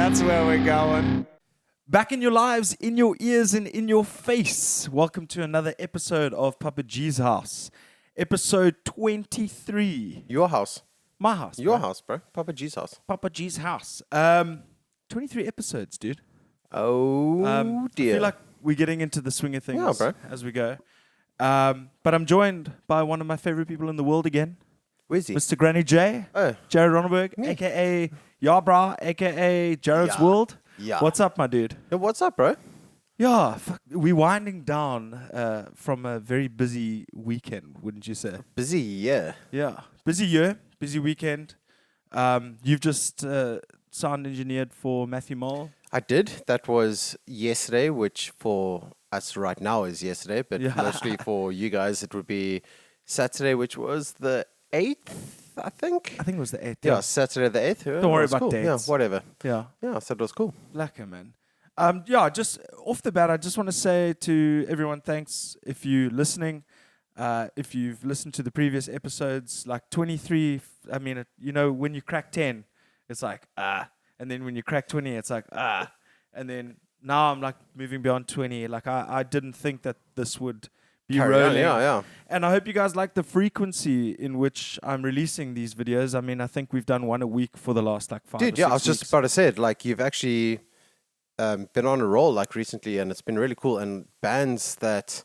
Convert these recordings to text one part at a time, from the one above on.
That's where we're going. Back in your lives, in your ears, and in your face. Welcome to another episode of Papa G's House. Episode 23. Your house. My house. Your bro. house, bro. Papa G's house. Papa G's house. 23 episodes, dude. Oh, dear. I feel like we're getting into the swing of things as we go. But I'm joined by one of my favorite people in the world again. Where's he? Mr. Granny J. Oh. Jared Ronneberg, a.k.a. Yabra, a.k.a. Jared's World. Yeah. What's up, my dude? Yo, what's up, bro? Yeah, we're winding down from a very busy weekend, wouldn't you say? Busy, yeah. Yeah, busy year, busy weekend. You've just sound engineered for Matthew Mole. I did. That was yesterday, which for us right now is yesterday, but mostly for you guys it would be Saturday, which was the 8th, I think. I think it was the 8th. Yeah, Saturday the 8th. Don't worry about dates. Yeah, whatever. Yeah. Yeah, so it was cool. Lekker, man. Just off the bat, I just want to say to everyone, thanks if you're listening. If you've listened to the previous episodes, like 23, I mean, when you crack 10, it's like, and then when you crack 20, it's like, and then now I'm like moving beyond 20. Like I didn't think that this would be rolling. Yeah. And I hope you guys like the frequency in which I'm releasing these videos. I mean, I think we've done one a week for the last like 5 or 6 Dude, yeah, I was weeks. just about to say it. Like, you've actually been on a roll like recently, and it's been really cool. And bands that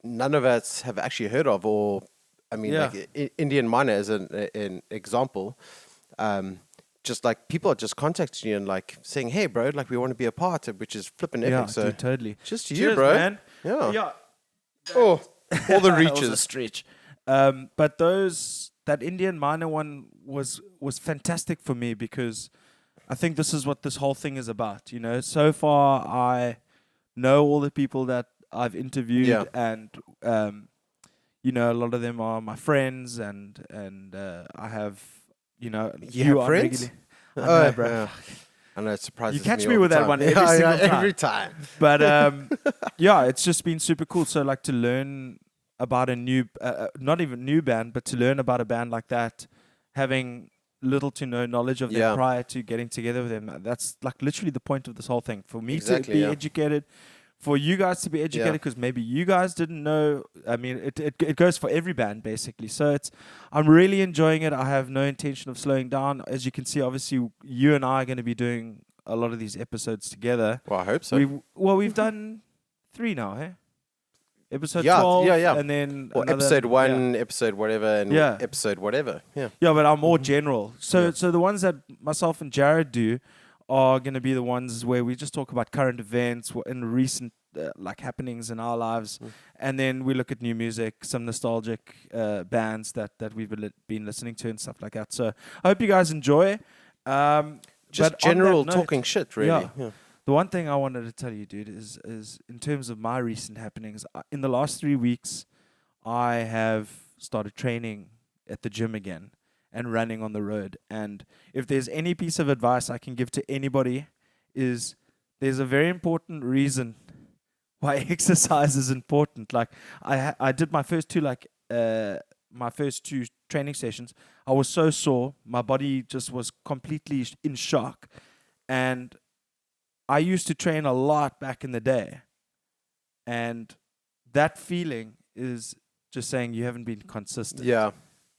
none of us have actually heard of, or I mean, like Indian Minor as an example. Just like people are just contacting you and like saying, "Hey, bro, like we want to be a part," which is flipping epic. Yeah, So dude, totally. just Cheers, you, bro. Man. Yeah. Oh, all the That was a reaches. stretch. But that Indian Minor one was fantastic for me because I think this is what this whole thing is about. You know, so far I know all the people that I've interviewed, and a lot of them are my friends, and I have, You have friends? I know, bro. Yeah. I know, it surprises You catch me me all with the that time. one every single time. Every time. But it's just been super cool. So like to learn about a new, not even new band, but to learn about a band like that, having little to no knowledge of them prior to getting together with them. That's like literally the point of this whole thing. For me to be educated, for you guys to be educated, because maybe you guys didn't know. I mean, it goes for every band basically. So I'm really enjoying it. I have no intention of slowing down. As you can see, obviously, you and I are going to be doing a lot of these episodes together. Well, I hope so. We've done 3 now, eh? Episode 12, and then episode 1, episode whatever, and episode whatever. Yeah. Yeah, but I'm more general. So the ones that myself and Jared do are going to be the ones where we just talk about current events and recent like happenings in our lives, and then we look at new music, some nostalgic bands that we've been listening to and stuff like that. So I hope you guys enjoy. Just general talking shit, really. Yeah. The one thing I wanted to tell you, dude, is in terms of my recent happenings, in the last 3 weeks, I have started training at the gym again and running on the road. And if there's any piece of advice I can give to anybody, is there's a very important reason why exercise is important. Like I did my first 2 training sessions. I was so sore, my body just was completely in shock, and I used to train a lot back in the day, and that feeling is just saying you haven't been consistent. Yeah.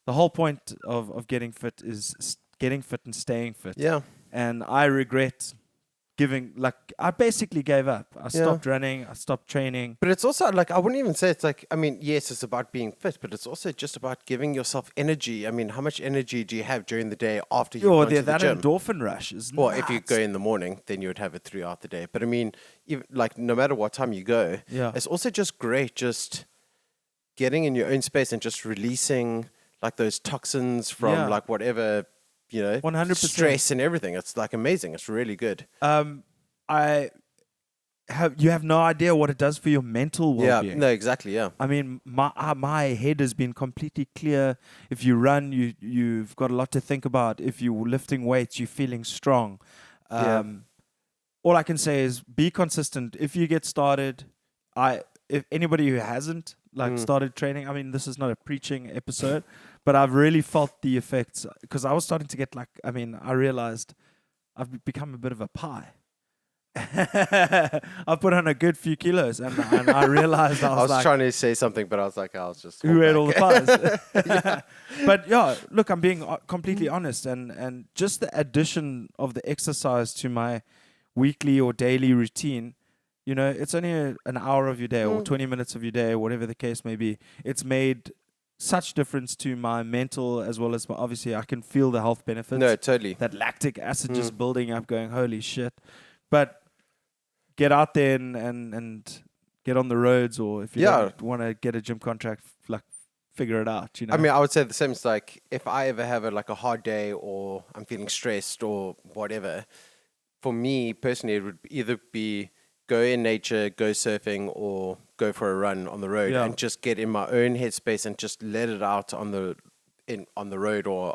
The whole point of getting fit is getting fit and staying fit. Yeah. And I regret I basically gave up. I stopped running. I stopped training. But it's also like, I wouldn't even say it's like, I mean, yes, it's about being fit, but it's also just about giving yourself energy. I mean, how much energy do you have during the day after you've gone to the gym? That endorphin rush is Well, nuts. if you go in the morning, then you would have it throughout the day. But I mean, even, like, no matter what time you go, it's also just great just getting in your own space and just releasing like those toxins from like whatever, 100%. stress and everything. It's like amazing. It's really good. You have no idea what it does for your mental well-being. Yeah, no, exactly, yeah. I mean, my head has been completely clear. If you run, you've got a lot to think about. If you're lifting weights, you're feeling strong. All I can say is be consistent. If you get started, if anybody who hasn't started training, I mean, this is not a preaching episode, but I've really felt the effects because I was starting to get I realized I've become a bit of a pie. I put on a good few kilos, and I realized I was like, trying to say something, but I was like, I'll just who ate all the pies? Yeah. But yeah, look, I'm being completely honest, and just the addition of the exercise to my weekly or daily routine, you know, it's only an hour of your day or 20 minutes of your day, or whatever the case may be. It's made such difference to my mental as well as my, obviously I can feel the health benefits. No, totally. That lactic acid just building up, going, holy shit. But get out there and get on the roads, or if you don't want to get a gym contract, like figure it out. You know, I mean, I would say the same. It's like if I ever have a hard day, or I'm feeling stressed or whatever, for me personally, it would either be go in nature, go surfing, or go for a run on the road, and just get in my own headspace and just let it out on the road or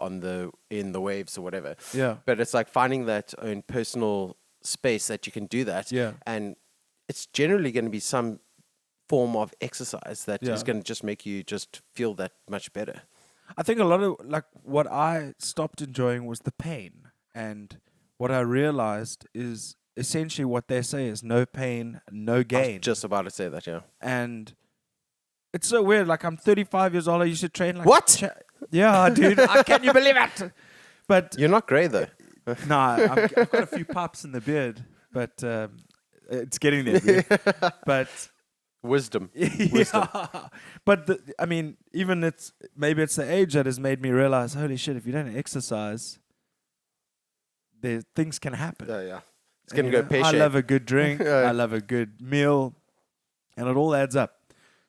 in the waves or whatever. Yeah. But it's like finding that own personal space that you can do that. Yeah. And it's generally going to be some form of exercise that is going to just make you just feel that much better. I think a lot of what I stopped enjoying was the pain, and what I realized is essentially what they say is no pain, no gain. I was just about to say that, yeah. And it's so weird. Like, I'm 35 years old. I used to train like what? Yeah, dude. Can you believe it? But you're not grey though. Nah, I've got a few pops in the beard, but it's getting there. Dude. But wisdom. Wisdom. But I mean, even maybe it's the age that has made me realize, holy shit, if you don't exercise, things can happen. Yeah. It's going to go pear-shaped. I love a good drink. I love a good meal. And it all adds up.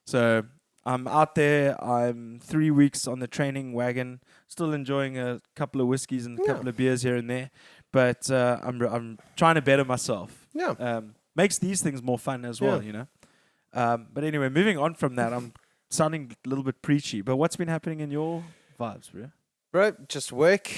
So I'm out there. I'm 3 weeks on the training wagon. Still enjoying a couple of whiskeys and a couple of beers here and there. But I'm trying to better myself. Yeah. Makes these things more fun as well, you know. But anyway, moving on from that, I'm sounding a little bit preachy. But what's been happening in your vibes, bro? Bro, just work,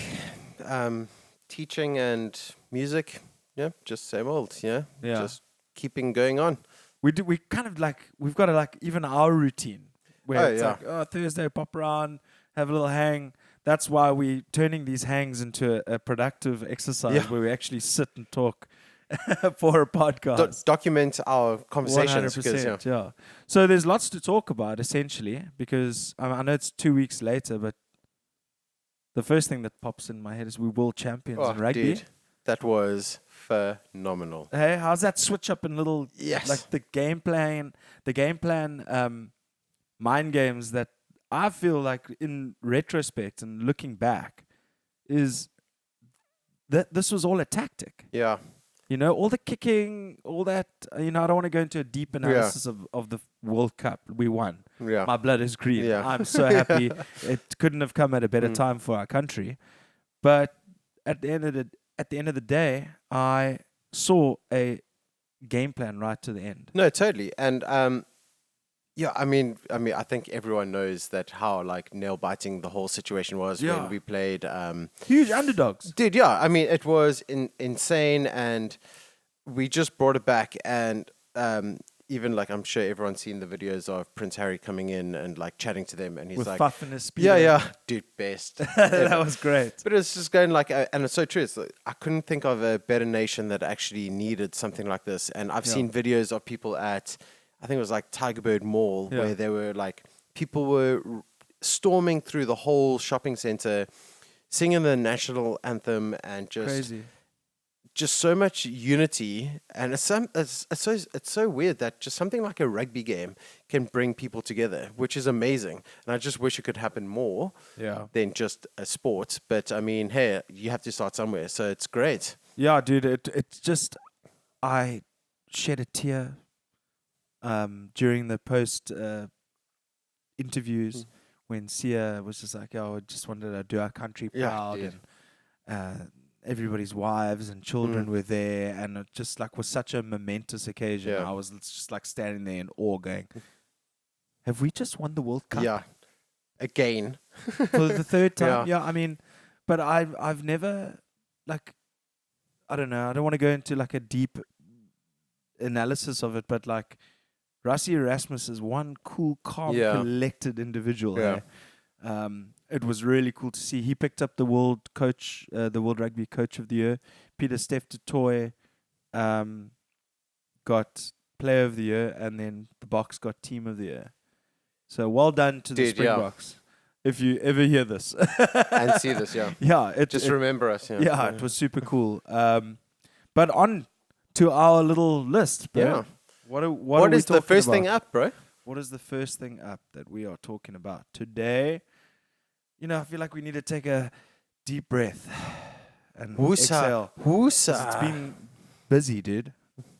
teaching and music. Yeah, just same old, yeah. Just keeping going on. We kind of we've got even our routine where it's Thursday, pop around, have a little hang. That's why we're turning these hangs into a productive exercise where we actually sit and talk for a podcast. Document our conversations. 100%, yeah. So there's lots to talk about, essentially, because I know it's 2 weeks later, but the first thing that pops in my head is we world champions in rugby. Dude, that was phenomenal. Hey, how's that switch up in little the game plan mind games that I feel like in retrospect and looking back is that this was all a tactic. Yeah. You know, all the kicking, all that, I don't want to go into a deep analysis of the World Cup. We won. Yeah. My blood is green. Yeah. I'm so happy. It couldn't have come at a better time for our country. But at the end of the day, I saw a game plan right to the end. No, totally. And I mean, I think everyone knows that how nail biting the whole situation was when we played. Huge underdogs, dude. Yeah, I mean, it was insane, and we just brought it back. And even I'm sure everyone's seen the videos of Prince Harry coming in and chatting to them, and he's with like, Fuff in his speed. Yeah, dude, best. That was great. But it's just going and it's so true. It's I couldn't think of a better nation that actually needed something like this. And I've seen videos of people at, I think it was Tigerbird Mall, where there were people were storming through the whole shopping center, singing the national anthem, and just crazy. Just so much unity, and it's so weird that just something like a rugby game can bring people together, which is amazing. And I just wish it could happen more than just a sport. But I mean, hey, you have to start somewhere, so it's great. Yeah, dude, it's just I shed a tear during the post interviews when Sia was just like, "Oh, I just wanted to do our country proud," and everybody's wives and children were there, and it just was such a momentous occasion. I was just standing there in awe, going, "Have we just won the World Cup?" Yeah, again for the third time. Yeah, I mean, but I've never I don't know. I don't want to go into a deep analysis of it, but Rassie Erasmus is one cool, calm, collected individual. Yeah. It was really cool to see. He picked up the World Rugby Coach of the Year Peter Steph Toy got Player of the Year, and then the Box got Team of the Year. So well done to the Springboks. If you ever hear this and see this, remember us. Yeah, it was super cool. But on to our little list, bro. Yeah. What is the first thing up, bro? What is the first thing up that we are talking about today? I feel like we need to take a deep breath and exhale. Woosa. It's been busy, dude.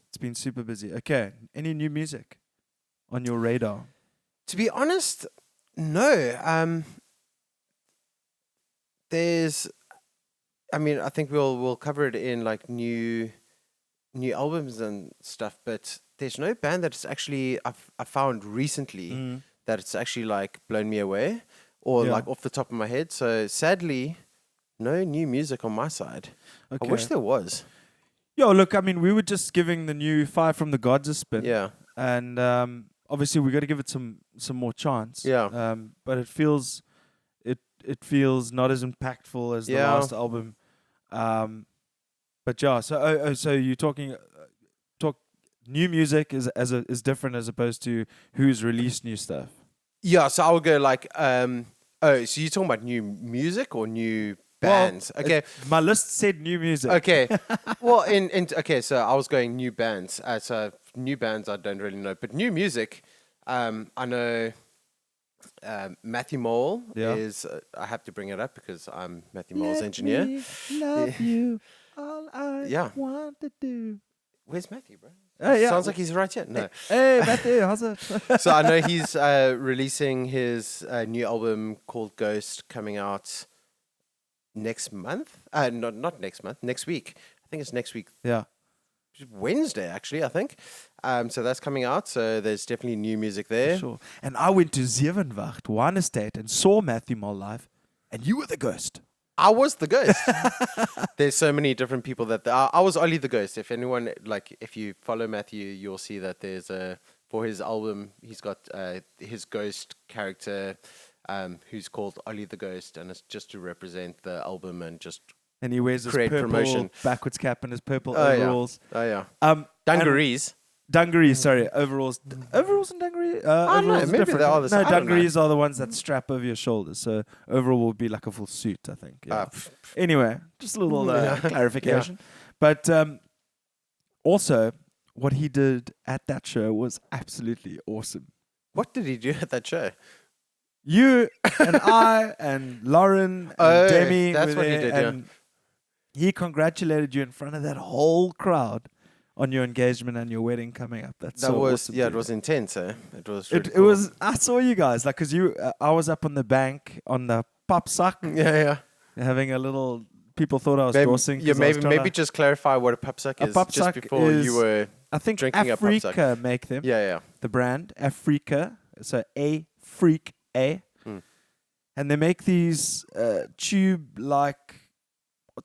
It's been super busy. Okay, any new music on your radar? To be honest, no. I think we'll cover it in like new albums and stuff, but there's no band that's actually I found recently that it's actually like blown me away or like off the top of my head. So sadly, no new music on my side. Okay. I wish there was. Yo, look, we were just giving the new Five from the Gods a spin. Yeah. And obviously we got to give it some more chance. Yeah. But it feels not as impactful as the last album. But yeah, so you're talking new music is different as opposed to who's released new stuff. Yeah, so I would go like so you're talking about new music or new bands? Well, okay. My list said new music. Okay. Well, okay, so I was going new bands. So new bands I don't really know, but new music, I know Matthew Mole is. I have to bring it up because I'm Matthew Mole's engineer. Love you, all I want to do. Where's Matthew, bro? Yeah. Sounds like he's right here. No. Hey, Matthew, how's it? So I know he's releasing his new album called Ghost, coming out next month. Not next month. Next week. I think it's next week. Yeah. Wednesday, actually, I think. So that's coming out. So there's definitely new music there. Sure. And I went to Zevenwacht, One Estate, and saw Matthew Mole live, and you were the ghost. I was the ghost. There's so many different people that I was only the ghost. If anyone, like, if you follow Matthew, you'll see that there's for his album, he's got his ghost character who's called Ollie the Ghost, and it's just to represent the album and just and he wears his purple promotion backwards cap and his purple overalls. Dungarees. Dungarees, sorry, overalls. Overalls and dungarees? I don't know, maybe they are the same. No, dungarees are the ones that strap over your shoulders. So overall would be like a full suit, I think. Yeah. Anyway, just a little clarification. Yeah. But also, what he did at that show was absolutely awesome. What did he do at that show? You and I and Lauren and Demi that's what he did, and he congratulated you in front of that whole crowd on your engagement and your wedding coming up. That was awesome, it was intense. It was. Really cool. It was. I saw you guys because I was up on the bank on the papzak. Yeah. Having a little. People thought I was dorsing. Yeah, maybe just clarify what a papzak is. Just before you were. I think drinking Africa make them. Yeah. The brand Africa. So Africa. And they make these tube like.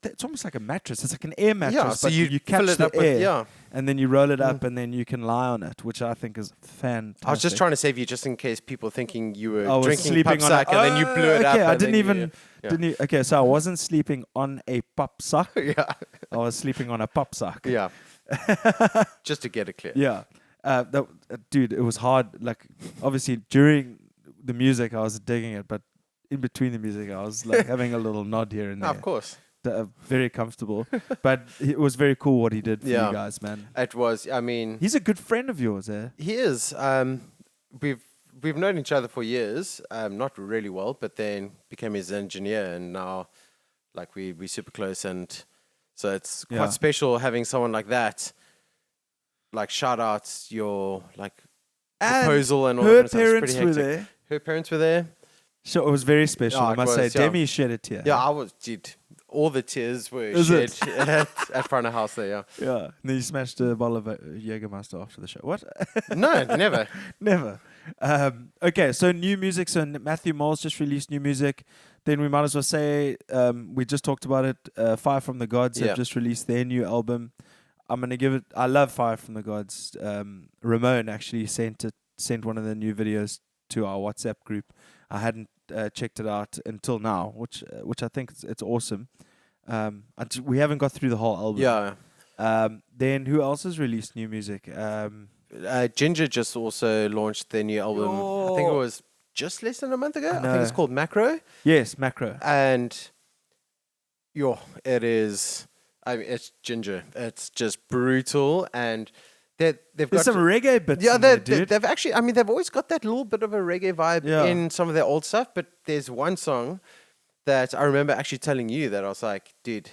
It's almost like a mattress. It's like an air mattress. Yeah, so but you catch the air, and then you roll it up, and then you can lie on it, which I think is fantastic. I was just trying to save you, just in case people thinking you were drinking sleeping on and then you blew it up. Okay, I didn't even. Okay, so I wasn't sleeping on a papzak. Yeah, I was sleeping on a papzak. Yeah, just to get it clear. Yeah, dude, it was hard. Like obviously during the music, I was digging it, but in between the music, I was like having a little nod here and there. Of course. Very comfortable, but it was very cool what he did for you guys, man. It was. I mean, he's a good friend of yours, eh? He is. We've known each other for years, not really well, but then became his engineer, and now, like we super close, and so it's quite special having someone like that. Like shout out your proposal and all her that. Parents were there. Her parents were there. So it was very special. I must say, Demi shed a tear. Yeah, I was. Dude, all the tears were shed at front of house there, Yeah. And then you smashed a bottle of Jägermeister after the show. What? No, never. Never. Okay, so new music. So Matthew Mole's just released new music. Then we might as well say, we just talked about it. Fire from the Gods have just released their new album. I'm going to give it, I love Fire from the Gods. Ramon actually sent one of the new videos to our WhatsApp group. I hadn't checked it out until now, which I think it's awesome. We haven't got through the whole album. Yeah. Then who else has released new music? Jinjer just also launched their new album. I think it was just less than a month ago. I think it's called Macro. Yes, Macro. And it is. I mean, it's Jinjer. It's just brutal, and there's got some reggae bits. Yeah, in there, dude. they've actually. I mean, they've always got that little bit of a reggae vibe in some of their old stuff. But there's one song that I remember actually telling you that I was like, dude,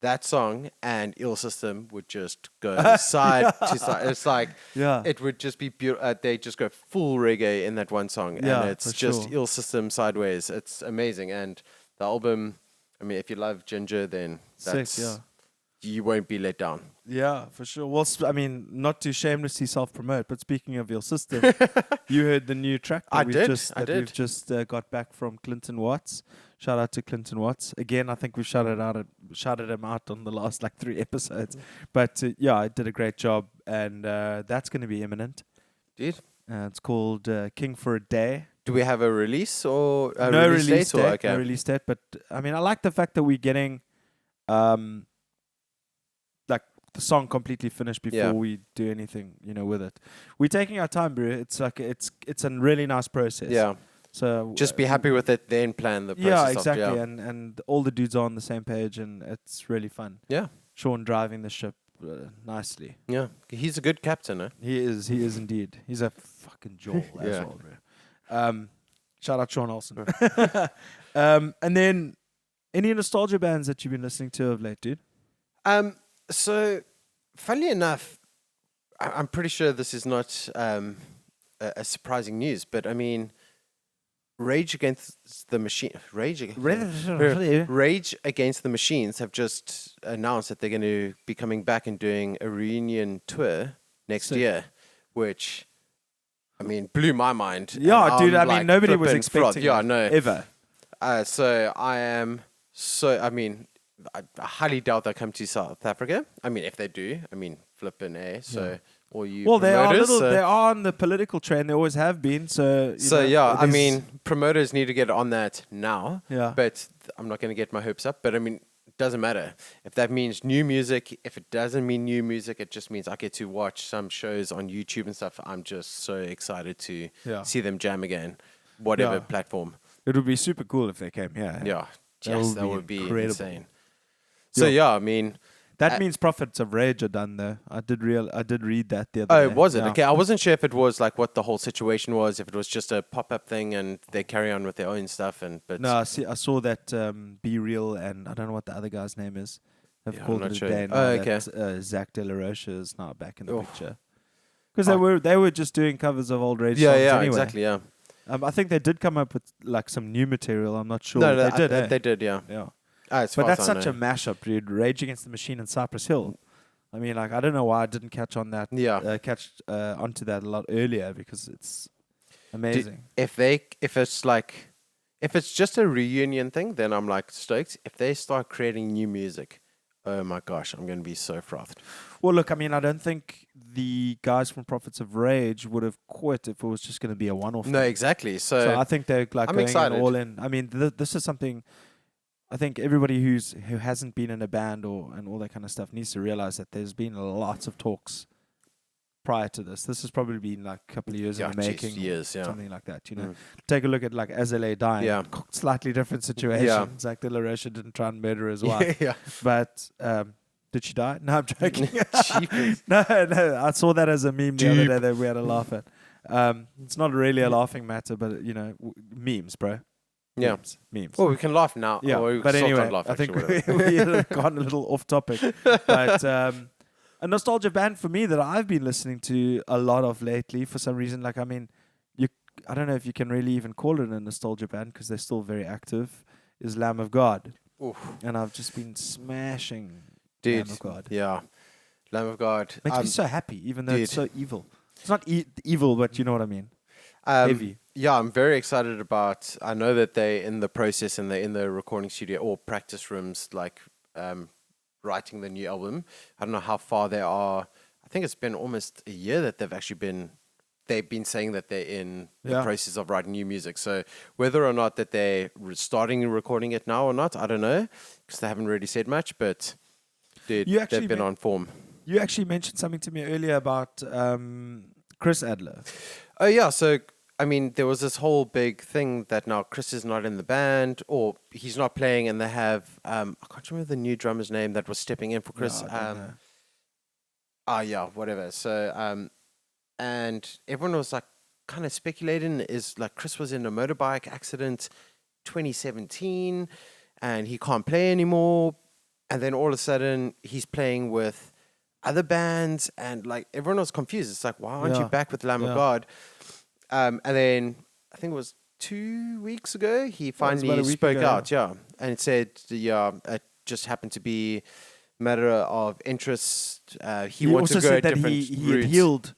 that song and Ill System would just go side to side. It's like, it would just be beautiful. They just go full reggae in that one song. And it's just Ill System sideways. It's amazing. And the album, I mean, if you love Jinjer, then you won't be let down. Yeah, for sure. Well, I mean, not to shamelessly self-promote, but speaking of Ill System, you heard the new track that we've just got back from Clinton Watts. Shout out to Clinton Watts. Again, I think we've shouted him out on the last 3 episodes. But I did a great job, and that's going to be imminent. Dude. It's called King for a Day. Do we have a release or a no release date? No release date, but I mean, I like the fact that we're getting the song completely finished before we do anything, with it. We're taking our time, bro. It's like it's a really nice process. Yeah. So just be happy with it, then plan the process. Yeah, exactly. And all the dudes are on the same page, and it's really fun. Yeah. Sean driving the ship nicely. Yeah, he's a good captain, eh? He is indeed. He's a fucking jewel as well, bro. Shout out Sean Olsen. And then, any nostalgia bands that you've been listening to of late, dude? So, funnily enough, I'm pretty sure this is not a surprising news, but I mean, Rage Against the Machines have just announced that they're going to be coming back and doing a reunion tour next year, which, I mean, blew my mind. Yeah, dude, I mean, nobody was expecting ever. So I highly doubt they'll come to South Africa. I mean, if they do, flippin' A. So, or you promoters. They are on the political train. They always have been. So, promoters need to get on that now. Yeah. But I'm not going to get my hopes up. But, it doesn't matter. If that means new music, if it doesn't mean new music, it just means I get to watch some shows on YouTube and stuff. I'm just so excited to see them jam again, whatever platform. It would be super cool if they came here. Yeah. That would be insane. So that means Prophets of Rage are done though. I did read that the other day. Oh, was it? Yeah. Okay, I wasn't sure if it was what the whole situation was, if it was just a pop-up thing and they carry on with their own stuff. No, I saw that Be Real and I don't know what the other guy's name is. They've called it a day now. Okay. Zach De La Rocha is now back in the picture. Because they were just doing covers of old Rage songs anyway. Exactly, yeah. I think they did come up with some new material. I'm not sure. No, they did, yeah. Yeah. But that's such a mashup, dude. Rage Against the Machine and Cypress Hill. I mean, I don't know why I didn't catch on that. Yeah. Onto that a lot earlier because it's amazing. If it's just a reunion thing, then I'm stoked. If they start creating new music, oh my gosh, I'm going to be so frothed. Well, look, I mean, I don't think the guys from Prophets of Rage would have quit if it was just going to be a one-off. No, thing. Exactly. So I think they're I'm going excited. all in. I mean, this is something. I think everybody who hasn't been in a band and all that kind of stuff needs to realize that there's been lots of talks prior to this. This has probably been a couple of years in the making. Something like that, Take a look at Azalea dying. Yeah. Slightly different situation. Yeah. Zach De La Rocha didn't try and murder his wife. Yeah. But did she die? No, I'm joking. No, I saw that as a meme the other day that we had a laugh at. It's not really a laughing matter, but memes, bro. Yeah. Memes. Well, we can laugh now. Yeah, but anyway, I think we've gone a little off topic. But a nostalgia band for me that I've been listening to a lot of lately for some reason, I don't know if you can really even call it a nostalgia band because they're still very active, is Lamb of God. Oof. And I've just been smashing Lamb of God. Yeah. Lamb of God. Makes me so happy, even though it's so evil. It's not evil, but you know what I mean. Heavy. Yeah, I'm very excited about. I know that they're in the process and they're in the recording studio or practice rooms, writing the new album. I don't know how far they are. I think it's been almost a year that they've actually been they've been saying that they're in the process of writing new music. So whether or not that they're starting recording it now or not, I don't know, because they haven't really said much. But dude, they've been on form. You actually mentioned something to me earlier about Chris Adler. Oh yeah, so I mean, there was this whole big thing that now Chris is not in the band, or he's not playing, and they have I can't remember the new drummer's name that was stepping in for Chris. Yeah, whatever. So and everyone was like kind of speculating, is like Chris was in a motorbike accident 2017 and he can't play anymore, and then all of a sudden he's playing with other bands, and like everyone was confused. It's like, why aren't you back with Lamb of God? And then I think it was 2 weeks ago he finally spoke out, and it said, it just happened to be matter of interest. He wanted to go a different route. He had healed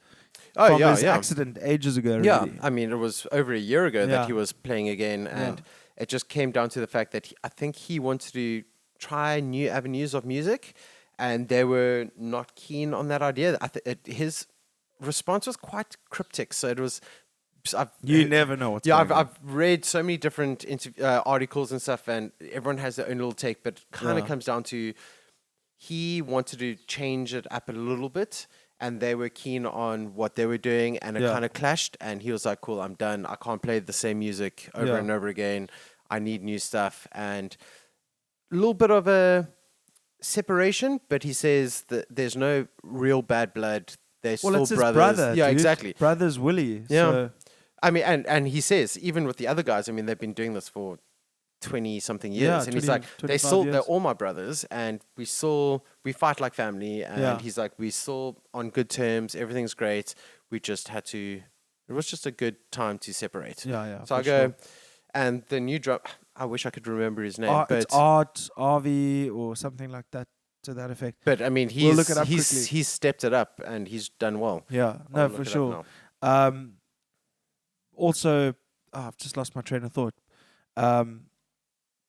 from his accident ages ago already. Yeah, I mean, it was over a year ago that he was playing again, and it just came down to the fact that I think he wanted to try new avenues of music, and they were not keen on that idea. His response was quite cryptic, so it was... You never know what's going on. I've read so many different articles and stuff, and everyone has their own little take, but it kind of comes down to he wanted to change it up a little bit, and they were keen on what they were doing, and it kind of clashed, and he was like, cool, I'm done. I can't play the same music over and over again. I need new stuff. And a little bit of a separation, but he says that there's no real bad blood. They're still it's brothers. His brother, yeah, dude. Exactly. Brother's Willie. Yeah. So. I mean, and he says, even with the other guys, I mean, they've been doing this for 20-something years. Yeah, and he's like, they're all my brothers, and we fight like family. And he's like, we still on good terms. Everything's great. We just had to, it was just a good time to separate. Yeah. So I go, and the new drum, I wish I could remember his name. But it's Art, RV, or something like that, to that effect. But I mean, he's stepped it up, and he's done well. Yeah, no, for sure. Also, I've just lost my train of thought.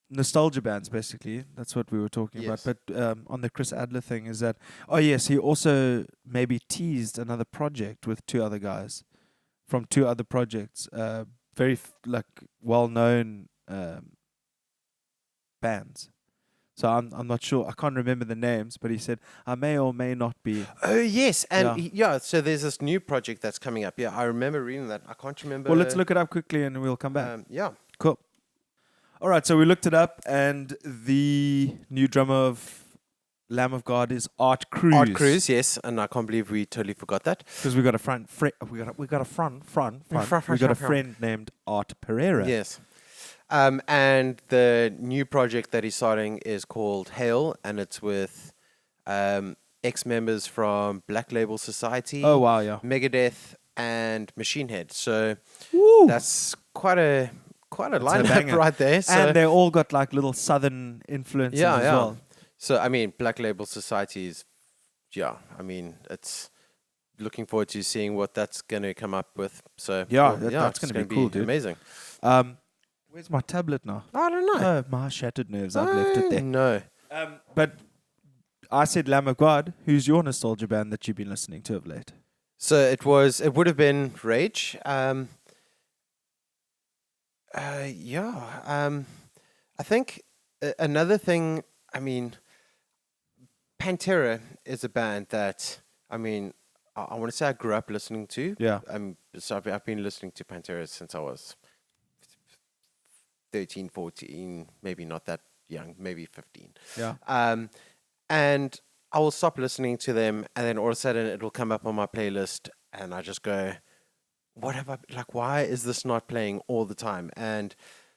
Nostalgia bands, basically. That's what we were talking about. But on the Chris Adler thing is that, he also maybe teased another project with two other guys from two other projects. Very well-known bands. So I'm not sure. I can't remember the names, but he said I may or may not be. Oh yes, and so there's this new project that's coming up. Yeah, I remember reading that. I can't remember. Well, let's look it up quickly, and we'll come back. Cool. All right, so we looked it up, and the new drummer of Lamb of God is Art Cruz. Art Cruz, yes, and I can't believe we totally forgot that because we got a friend named Art Pereira. Yes. And the new project that he's starting is called Hail, and it's with ex-members from Black Label Society, Megadeth, and Machine Head. So that's quite a lineup right there. So and they all got like little southern influences as well. So I mean, Black Label Society is, I mean, it's looking forward to seeing what that's going to come up with. So that's going to be cool, dude. Amazing. Where's my tablet now? I don't know. Oh, my shattered nerves. I've left it there. No. But I said Lamb of God. Who's your nostalgia band that you've been listening to of late? So it would have been Rage. I think another thing, I mean, Pantera is a band that, I mean, I want to say I grew up listening to. Yeah. So I've been listening to Pantera since I was 13, 14, maybe not that young, maybe 15. Yeah. And I will stop listening to them, and then all of a sudden it'll come up on my playlist, and I just go, what have I, like, why is this not playing all the time? And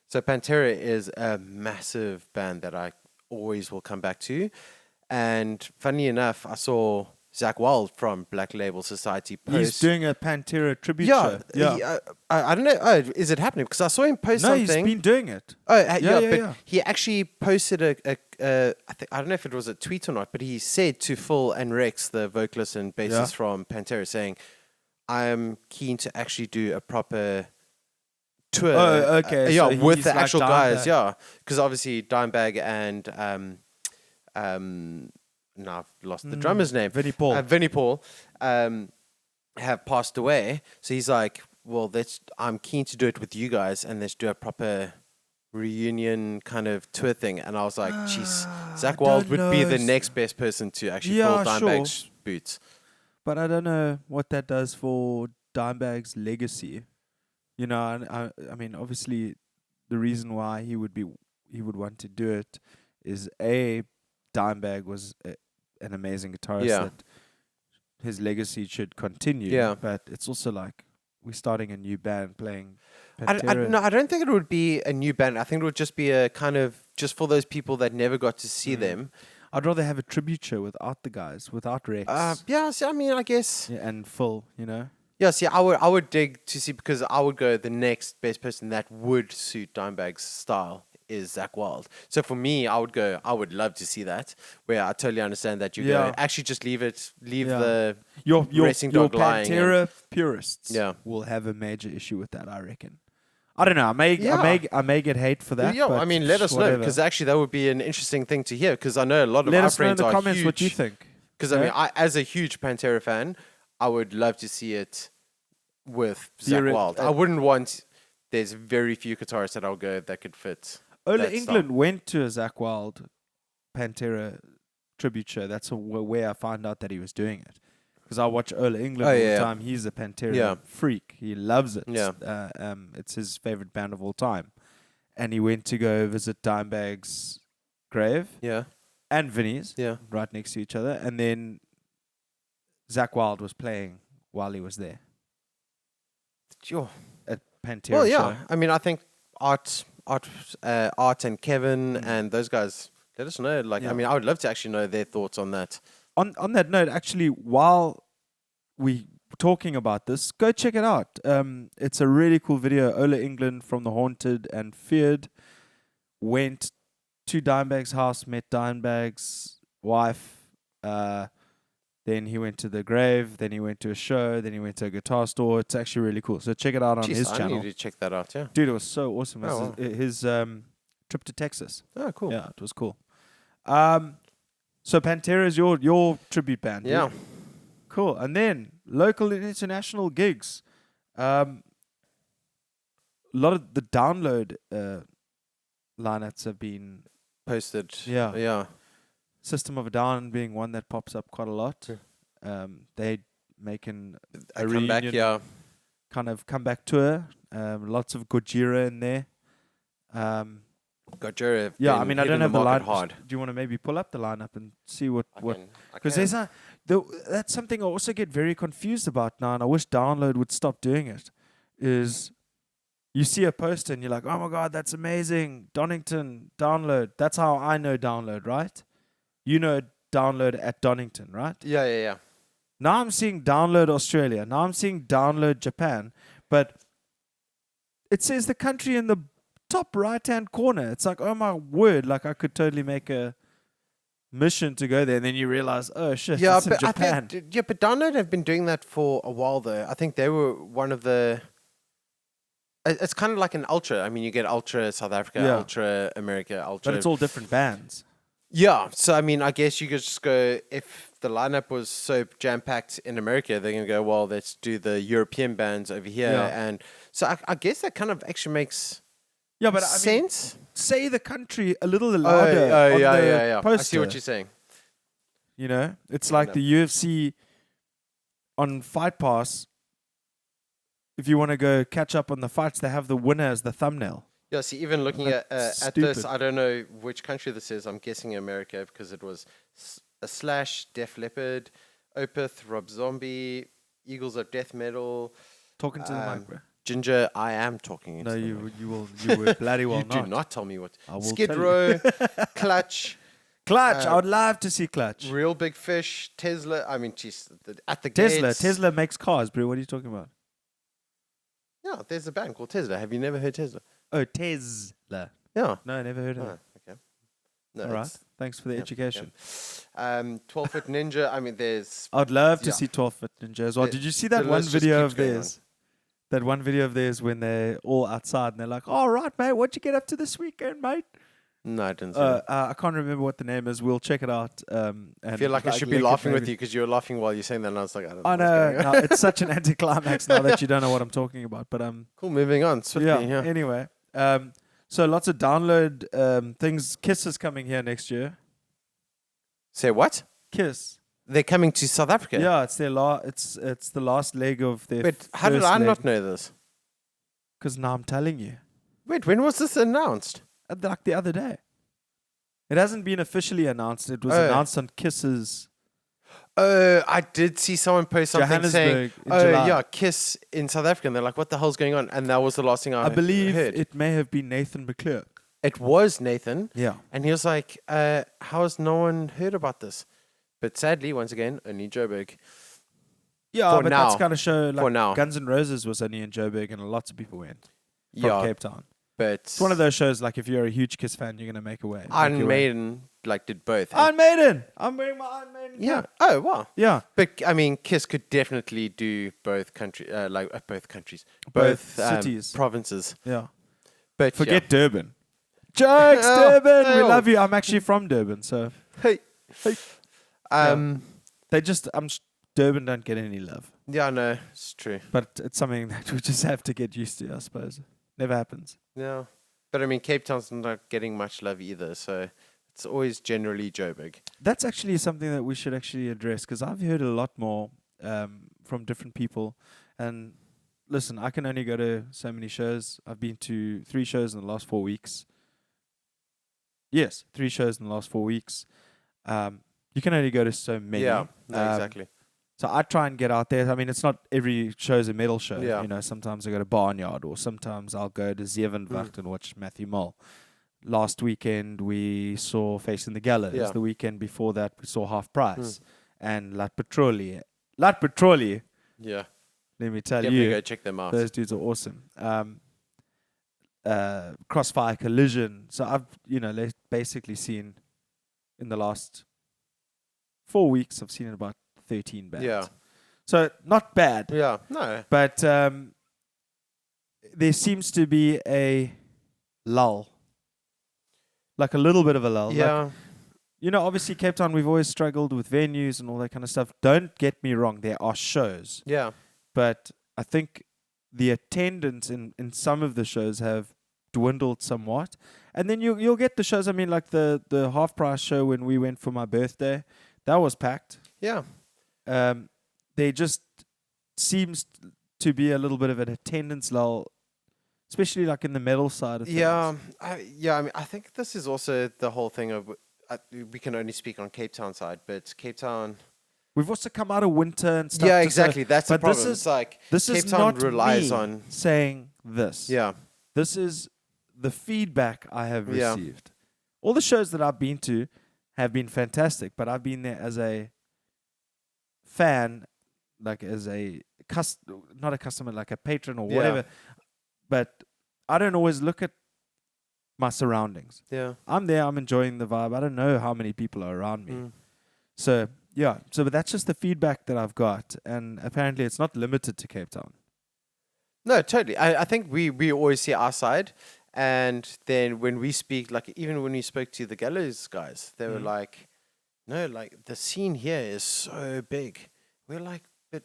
so Pantera is a massive band that I always will come back to. And funny enough, I saw Zach Wild from Black Label Society post. He's doing a Pantera tribute show. I don't know. Oh, is it happening? Because I saw him post something. No, he's been doing it. But he actually posted I don't know if it was a tweet or not, but he said to Phil and Rex, the vocalist and bassist from Pantera, saying, I am keen to actually do a proper tour. Oh, okay. So with the like actual Dimebag. guys, because obviously Dimebag and now I've lost the drummer's name. Vinnie Paul. Vinnie Paul. have passed away. So he's like, well, I'm keen to do it with you guys, and let's do a proper reunion kind of tour thing. And I was like, jeez, Zach Wild would be the next best person to actually fill Dimebag's boots. But I don't know what that does for Dimebag's legacy. You know, I mean, obviously, the reason why he would want to do it is Dimebag was an amazing guitarist that his legacy should continue. Yeah. But it's also like we're starting a new band playing Pantera. No, I don't think it would be a new band. I think it would just be a kind of just for those people that never got to see them. I'd rather have a tribute show without the guys, without Rex. Yeah, see, I mean, I guess. Yeah, and Phil, you know. Yeah, see, I would dig to see, because I would go the next best person that would suit Dimebag's style is Zach Wild. So for me, I would love to see that, where I totally understand that you go, actually just leave the racing dog lying. Your Pantera purists will have a major issue with that, I reckon. I don't know. I may get hate for that. Yeah, but I mean, let us know, because actually that would be an interesting thing to hear, because I know a lot of our friends are huge. Let us know in the comments what you think. Because I mean, as a huge Pantera fan, I would love to see it with Zach Wild. I wouldn't want. There's very few guitarists that I'll go that could fit. Ola England went to a Zach Wild Pantera tribute show. That's where I found out that he was doing it. Because I watch Ola England all the time. He's a Pantera freak. He loves it. Yeah. It's his favorite band of all time. And he went to go visit Dimebag's grave. Yeah. And Vinny's. Yeah. Right next to each other. And then Zach Wild was playing while he was there. Sure. At Pantera Well, yeah. show. I mean, I think Art and Kevin and those guys, let us know. Like, I mean, I would love to actually know their thoughts on that. On that note, actually, while we talking about this, go check it out. It's a really cool video. Ola England from The Haunted and Feared went to Dimebag's house, met Dimebag's wife. Then he went to the grave. Then he went to a show. Then he went to a guitar store. It's actually really cool. So check it out on his channel. I need to check that out, yeah. Dude, it was so awesome. Oh, His trip to Texas. Oh, cool. Yeah, it was cool. So Pantera is your tribute band. Yeah. Dude? Cool. And then local and international gigs. A lot of the download lineups have been posted. Yeah. Yeah. System of a Down being one that pops up quite a lot. They making a comeback, kind of comeback tour. Lots of Gojira in there. Gojira. Yeah, I mean, I don't have the lineup. Hard. Do you want to maybe pull up the lineup and see what? Because that's something I also get very confused about now, and I wish Download would stop doing it. Is you see a poster and you're like, oh my god, that's amazing, Donington Download. That's how I know Download, right? You know Download at Donington, right? Yeah. Now I'm seeing Download Australia. Now I'm seeing Download Japan. But it says the country in the top right-hand corner. It's like, oh my word, like I could totally make a mission to go there. And then you realize, oh shit, it's in Japan. But Download have been doing that for a while though. I think they were one of the... It's kind of like an Ultra. I mean, you get Ultra South Africa, Ultra America, Ultra... But it's all different bands. Yeah, so I mean, I guess you could just go, if the lineup was so jam-packed in America, they're going to go, well, let's do the European bands over here. Yeah. And so I guess that kind of actually makes I sense. mean, say the country a little louder on the poster. I see what you're saying. You know, it's like the UFC on Fight Pass. If you want to go catch up on the fights, they have the winner as the thumbnail. Yeah, see, even looking at this, I don't know which country this is. I'm guessing America, because it was a Slash, Def Leppard, Opeth, Rob Zombie, Eagles of Death Metal. Talking to the mic, bro. Jinjer, I am talking into the mic. You will bloody well you not. do not tell me what. I will Skid tell Row, Clutch. I would love to see Clutch. Real Big Fish, Tesla. I mean, geez, at the gates. Tesla makes cars, bro. What are you talking about? Yeah, there's a band called Tesla. Have you never heard Tesla? Oh, Tesla. Yeah. No, I never heard of it. Okay. No, all right. Thanks for the education. 12-Foot Ninja. I mean, there's... I'd love to see 12-Foot Ninja as well. Did you see that one video of theirs? That one video of theirs when they're all outside and they're like, all right, mate, what'd you get up to this weekend, mate? No, I didn't see that. I can't remember what the name is. We'll check it out. And I feel like I should be laughing with you because you were laughing while you're saying that, and I was like, I don't know. I know. No, it's such an anticlimax now that you don't know what I'm talking about. But cool. Moving on swiftly. Yeah. Anyway, so lots of download things. Kiss is coming here next year. Say what? Kiss. They're coming to South Africa. Yeah, it's their it's the last leg of their. But how did I not know this? Because now I'm telling you. Wait, when was this announced? Like the other day. It hasn't been officially announced. It was announced on Kiss's. I did see someone post something saying, July. Yeah, Kiss in South Africa. And they're like, what the hell's going on? And that was the last thing I believe heard. It may have been Nathan McClure. It was Nathan. Yeah. And he was like, how has no one heard about this? But sadly, once again, only Joburg. Yeah, for but now. that's kind of show like For now. Guns N' Roses was only in Joburg and lots of people went from Cape Town. But it's one of those shows like if you're a huge Kiss fan, you're going to make a way. Iron Maiden did both. Iron Maiden! I'm wearing my Iron Maiden. Yeah. Oh, wow. Yeah. But I mean, Kiss could definitely do both both countries. Both cities. Provinces. Yeah. But forget Durban. Jokes, Durban! We love you. I'm actually from Durban, so. Hey. Durban don't get any love. Yeah, no, it's true. But it's something that we just have to get used to, I suppose. Never happens. Yeah. But I mean, Cape Town's not getting much love either, so it's always generally Joburg. That's actually something that we should actually address, because I've heard a lot more from different people. And listen, I can only go to so many shows. I've been to 3 shows in the last 4 weeks. Yes, 3 shows in the last 4 weeks. You can only go to so many. Yeah, no, exactly. So I try and get out there. I mean, it's not every show's a metal show. Yeah. You know, sometimes I go to Barnyard, or sometimes I'll go to Zevenwacht and watch Matthew Mull. Last weekend, we saw Facing the Gallows. Yeah. The weekend before that, we saw Half Price and Lat Petroli. Yeah. Let me tell Definitely you. go check them out. Those dudes are awesome. Crossfire Collision. So I've, basically seen in the last 4 weeks, I've seen about 13 bands. Yeah. So not bad. Yeah. No. But there seems to be a lull. Like a little bit of a lull. Yeah. Like, obviously Cape Town, we've always struggled with venues and all that kind of stuff. Don't get me wrong. There are shows. Yeah. But I think the attendance in some of the shows have dwindled somewhat. And then you'll get the shows. I mean, like the Half Price show when we went for my birthday, that was packed. Yeah. There just seems to be a little bit of an attendance lull, especially like in the metal side of things. Yeah. I mean, I think this is also the whole thing of we can only speak on Cape Town side, but Cape Town. We've also come out of winter and stuff. Yeah, exactly. That's the problem. This Cape is Town not relies me on saying this. Yeah. This is the feedback I have received. All the shows that I've been to have been fantastic, but I've been there as a fan, like as not a customer, like a patron or whatever. But I don't always look at my surroundings. Yeah. I'm there, I'm enjoying the vibe. I don't know how many people are around me. So, but that's just the feedback that I've got. And apparently it's not limited to Cape Town. No, totally. I think we always see our side. And then when we speak, like even when we spoke to the Gallows guys, they were like, no, like the scene here is so big. We're like, but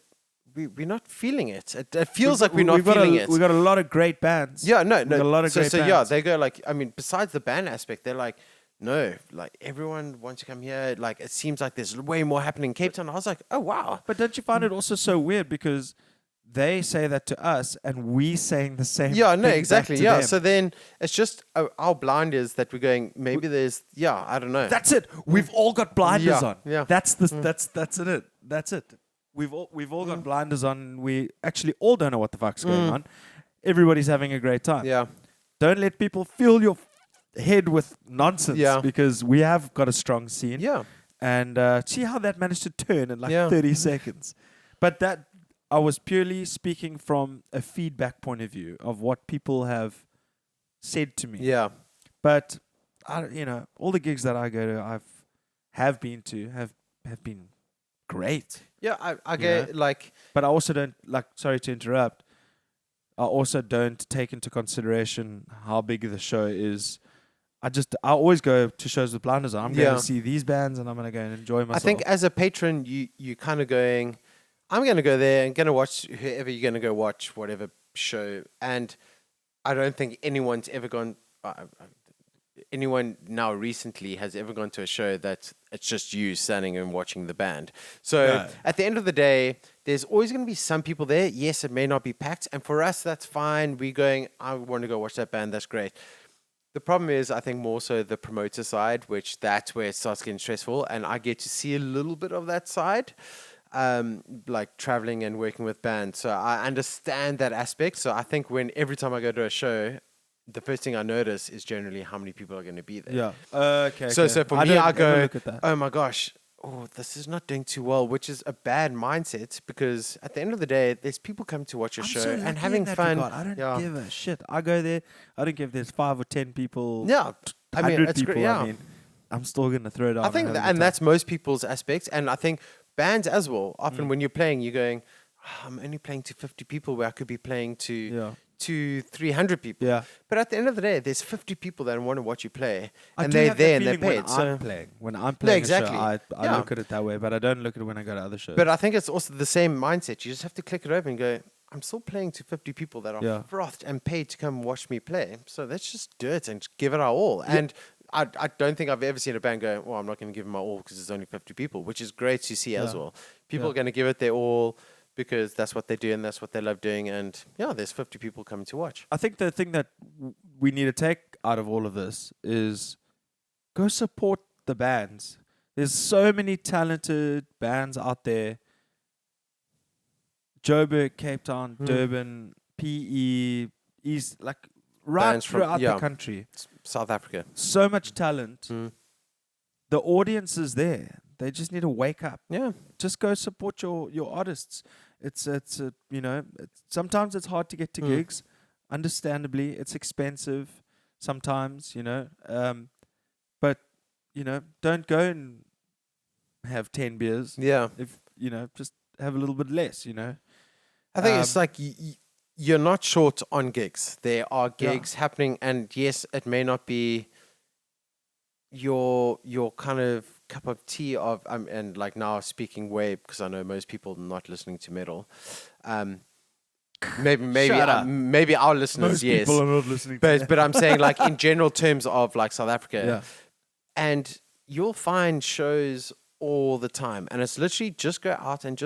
we're not feeling it. It feels like we're not feeling it. We got a lot of great bands. Yeah, no. Got a lot of great bands. Yeah, they go like, I mean, besides the band aspect, they're like, no, like everyone wants to come here. Like it seems like there's way more happening in Cape Town. I was like, oh wow. But don't you find it also so weird because they say that to us and we saying the same thing? Yeah, no, exactly. Yeah. Them. So then it's just our blinders that we're going, maybe there's, I don't know. That's it. We've all got blinders on. Yeah. That's it. That's it. We've all got blinders on. We actually all don't know what the fuck's going on. Everybody's having a great time. Yeah. Don't let people fill your head with nonsense because we have got a strong scene. Yeah. And see how that managed to turn in like 30 seconds. But that I was purely speaking from a feedback point of view of what people have said to me. Yeah. But all the gigs that I go to, have been to have been great. Yeah, I get like. But I also don't sorry to interrupt. I also don't take into consideration how big the show is. I always go to shows with blinders on. I'm going to see these bands and I'm going to go and enjoy myself. I think as a patron, you kind of going, I'm going to go there and going to watch whoever you're going to go watch, whatever show. And I don't think anyone's ever gone, anyone now recently has ever gone to a show that it's just you standing and watching the band. So at the end of the day, there's always going to be some people there. Yes, it may not be packed. And for us, that's fine. We're going, I want to go watch that band. That's great. The problem is, I think, more so the promoter side, which that's where it starts getting stressful. And I get to see a little bit of that side, like traveling and working with bands. So I understand that aspect. So I think every time I go to a show, the first thing I notice is generally how many people are going to be there. Yeah. Okay. So for me, I go, look at that. oh my gosh, this is not doing too well, which is a bad mindset because at the end of the day, there's people coming to watch your show and having fun. I don't give a shit. I go there. I don't give there's 5 or 10 people. Yeah. I mean, it's people. Great, yeah. I mean, I'm still going to throw it out. I think that's most people's aspects. And I think bands as well, often when you're playing, you're going, I'm only playing to 50 people where I could be playing to 300 people. Yeah. But at the end of the day, there's 50 people that want to watch you play. And they're there and they're paid. When I'm playing exactly. a show, I look at it that way, but I don't look at it when I go to other shows. But I think it's also the same mindset. You just have to click it over and go, I'm still playing to 50 people that are frothed and paid to come watch me play. So let's just do it and just give it our all. Yeah. And I don't think I've ever seen a band go, well, I'm not going to give them my all because there's only 50 people, which is great to see as well. People are going to give it their all because that's what they do and that's what they love doing. And there's 50 people coming to watch. I think the thing that we need to take out of all of this is go support the bands. There's so many talented bands out there. Joburg, Cape Town, Durban, PE, East, like right throughout the country. South Africa. So much talent. The audience is there. They just need to wake up. Yeah. Just go support your artists. Sometimes it's hard to get to gigs. Understandably, it's expensive sometimes, but, don't go and have 10 beers. Yeah. If, just have a little bit less, I think it's like you're not short on gigs. There are gigs happening, and yes, it may not be your kind of cup of tea of and like now speaking way because I know most people not listening to metal. Maybe our listeners, most people are not listening. But I'm saying like in general terms of like South Africa, and you'll find shows all the time, and it's literally just go out and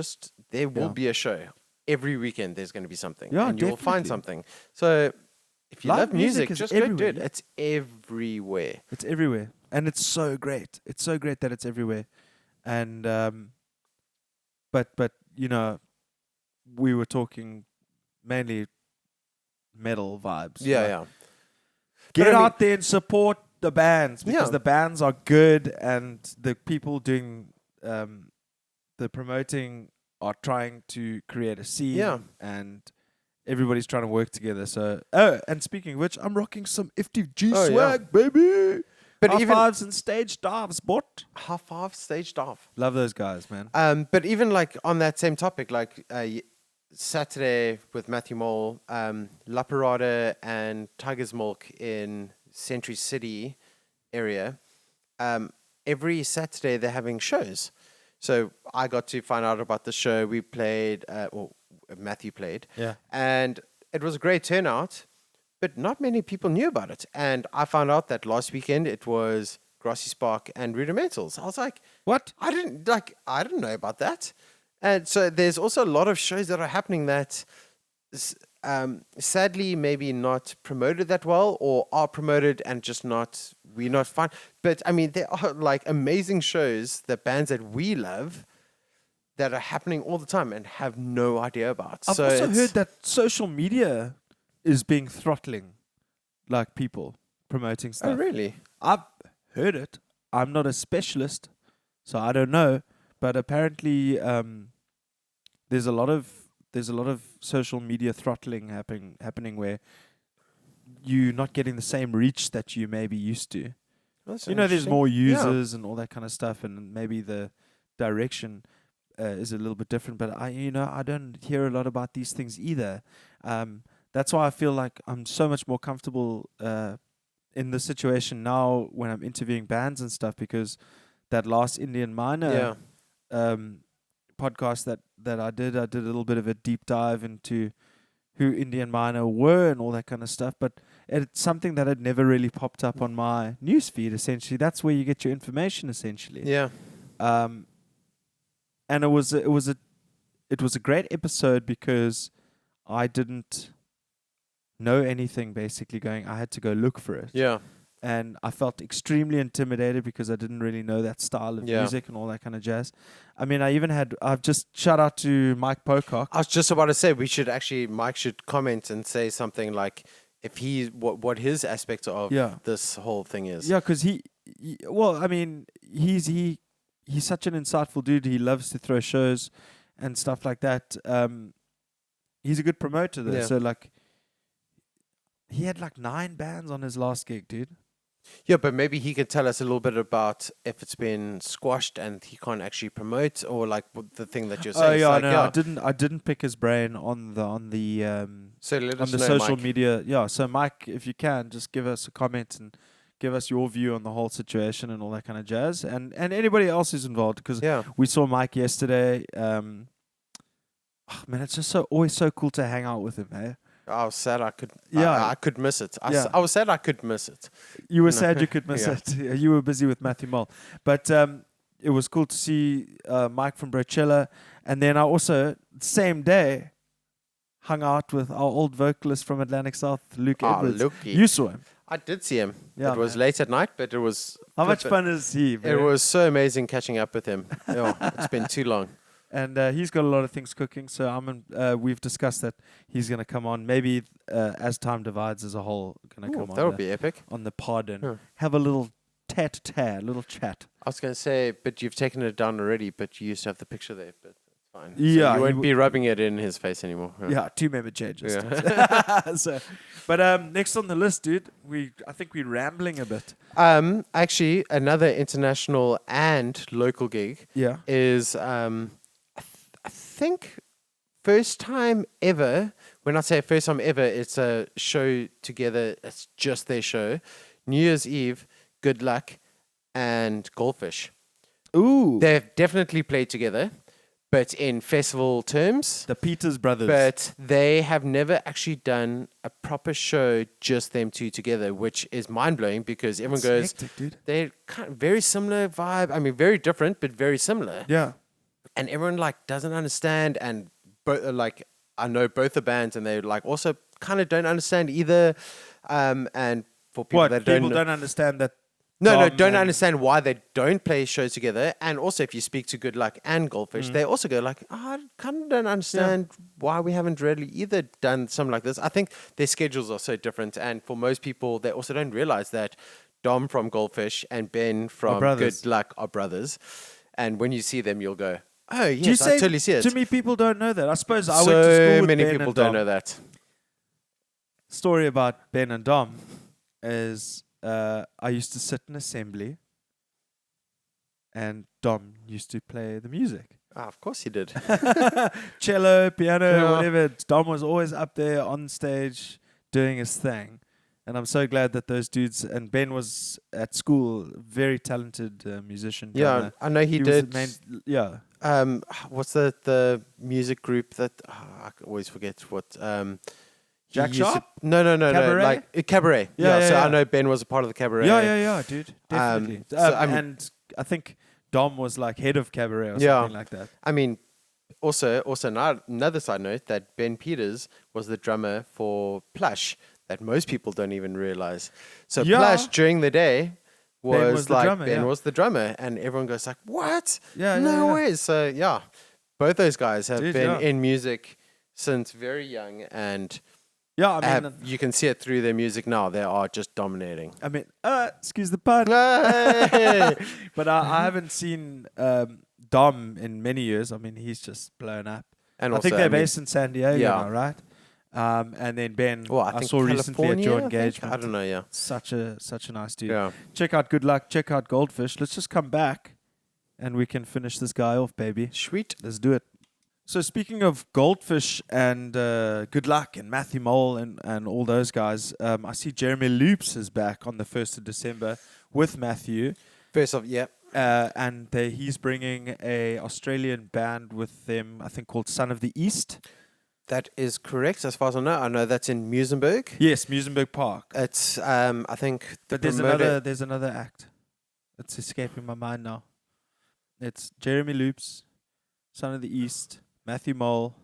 there will be a show. Every weekend there's going to be something. Yeah, and you'll find something. So if you love music just go do it. It's everywhere. It's everywhere. And it's so great. It's so great that it's everywhere. And but we were talking mainly metal vibes. Yeah. Get out there and support the bands because the bands are good and the people doing the promoting are trying to create a scene and everybody's trying to work together. So, and speaking of which, I'm rocking some FTG swag, baby. But half fives and stage dives, bot. Half five stage dive. Love those guys, man. But even like on that same topic, like Saturday with Matthew Mole, La Parada and Tiger's Milk in Century City area, every Saturday they're having shows. So I got to find out about the show. We played, Matthew played. Yeah. And it was a great turnout, but not many people knew about it. And I found out that last weekend it was Grassy Spark and Rudimentals. I was like, what? I didn't know about that. And so there's also a lot of shows that are happening that sadly maybe not promoted that well or are promoted and just we're not fine. But I mean, there are like amazing shows that bands that we love that are happening all the time and have no idea about. I've also heard that social media is being throttling like people promoting stuff. Oh, really? I've heard it. I'm not a specialist, so I don't know. But apparently, there's a lot of social media throttling happening where you're not getting the same reach that you maybe used to. There's more users and all that kind of stuff, and maybe the direction is a little bit different. But I don't hear a lot about these things either. That's why I feel like I'm so much more comfortable in the situation now when I'm interviewing bands and stuff, because that last Indian Miner podcast that I did a little bit of a deep dive into who Indian Miner were and all that kind of stuff, but it's something that had never really popped up on my newsfeed. Essentially, that's where you get your information. Essentially, and it was a great episode because I didn't know anything. Basically, I had to go look for it. Yeah. And I felt extremely intimidated because I didn't really know that style of music and all that kind of jazz. I mean, I've just shout out to Mike Pocock. I was just about to say, Mike should comment and say something like what his aspect of this whole thing is. Yeah, because he's such an insightful dude. He loves to throw shows and stuff like that. He's a good promoter though. Yeah. So like, he had like 9 bands on his last gig, dude. Yeah, but maybe he could tell us a little bit about if it's been squashed and he can't actually promote, or like the thing that you're saying. I didn't pick his brain on the so let us on the know, social Mike. media. Yeah, so Mike, if you can, just give us a comment and give us your view on the whole situation and all that kind of jazz, and anybody else who's involved, because we saw Mike yesterday. Man, it's just always so cool to hang out with him, eh? I was sad I could miss it. I was sad I could miss it. You were sad you could miss it. You were busy with Matthew Mull. But it was cool to see Mike from Brochella. And then I also, same day, hung out with our old vocalist from Atlantic South, Luke Edwards. Lukey. You saw him. I did see him. Yeah, it was late at night, but it was... How much fun is he? It was so amazing catching up with him. It's been too long. And he's got a lot of things cooking, so we've discussed that he's going to come on. Maybe as time divides as a whole, going to come on. That would be epic. On the pod and have a little little chat. I was going to say, but you've taken it down already, but you used to have the picture there, but it's fine. Yeah. So you won't be rubbing it in his face anymore. Yeah, 2 member changes. Yeah. But next on the list, dude, I think we're rambling a bit. Actually, another international and local gig is... I think first time ever, when I say first time ever, it's a show together. It's just their show. New Year's Eve, Goodluck and Goldfish. Ooh. They've definitely played together, but in festival terms. The Peters brothers. But they have never actually done a proper show, just them two together, which is mind-blowing because everyone goes, hectic, dude. They're kind of very similar vibe. I mean, very different, but very similar. Yeah. And everyone like doesn't understand, and I know both the bands, and they like also kind of don't understand either. And for people that don't understand that. Don't understand why they don't play shows together. And also, if you speak to Goodluck and Goldfish, they also go like, I kind of don't understand why we haven't really either done something like this. I think their schedules are so different, and for most people, they also don't realize that Dom from Goldfish and Ben from Goodluck are brothers. And when you see them, you'll go, oh, yes, I totally see it. To me, people don't know that. I suppose I went to school with many Ben people and don't Dom. know that. Story about Ben and Dom is I used to sit in assembly and Dom used to play the music. Of course he did. Cello, piano, whatever. Dom was always up there on stage doing his thing. And I'm so glad that those dudes, and Ben was at school, very talented musician. Yeah, I know he did. What's the music group that I always forget what? Jack Sharp? No. Cabaret? Like Cabaret. I know Ben was a part of the Cabaret. Yeah, dude, definitely. And I think Dom was like head of Cabaret or something like that. I mean, also another side note that Ben Peters was the drummer for Plush. That most people don't even realize. So Plush during the day was the drummer, and everyone goes like, "What? No way!" So both those guys have been in music since very young, and you can see it through their music now. They are just dominating. I mean, excuse the pun, but I haven't seen Dom in many years. I mean, he's just blown up. And I think they're based in San Diego now, right? And then Ben, I saw recently at your engagement. I don't know, Such a nice dude. Yeah. Check out Goodluck, check out Goldfish. Let's just come back and we can finish this guy off, baby. Sweet. Let's do it. So speaking of Goldfish and Goodluck and Matthew Mole and all those guys, I see Jeremy Loops is back on the 1st of December with Matthew. First off, yeah. And he's bringing a Australian band with them, I think called Son of the East. That is correct, as far as I know. I know that's in Muizenberg. Yes, Muizenberg Park. It's, I think... But there's another act. It's escaping my mind now. It's Jeremy Loops, Son of the East, Matthew Mole.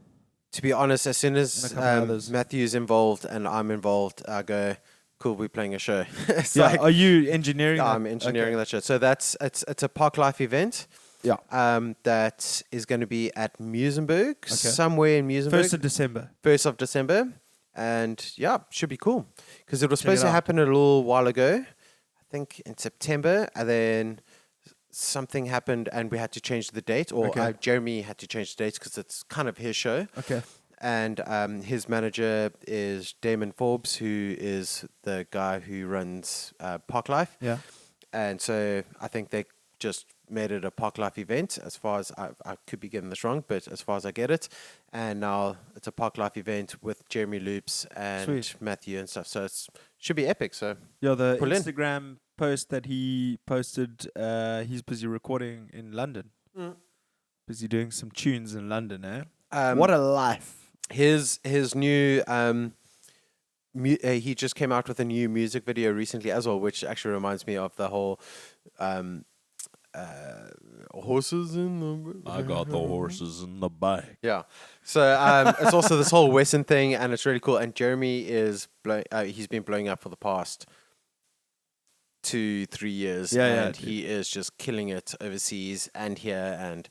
To be honest, as soon as Matthew's involved and I'm involved, I go, cool, we're playing a show. Are you engineering that? I'm engineering that show. So it's a Park Life event. Yeah. That is going to be at Muizenberg, somewhere in Muizenberg. 1st of December. 1st of December. And yeah, should be cool. Because it was supposed to happen a little while ago, I think in September. And then something happened and we had to change the date. Or Jeremy had to change the dates because it's kind of his show. Okay. And his manager is Damon Forbes, who is the guy who runs Park Life. Yeah. And so I think they just made it a Park Life event, as far as I could be getting this wrong, but as far as I get it. And now it's a Park Life event with Jeremy Loops and Matthew and stuff. So it should be epic. So the Instagram post that he posted, he's busy recording in London. Busy doing some tunes in London, eh? What a life. His new... he just came out with a new music video recently as well, which actually reminds me of the whole... horses in the... I got the horses in the back. Yeah. So it's also this whole Western thing, and it's really cool. And Jeremy is... he's been blowing up for the past 2-3 years. And he is just killing it overseas and here. And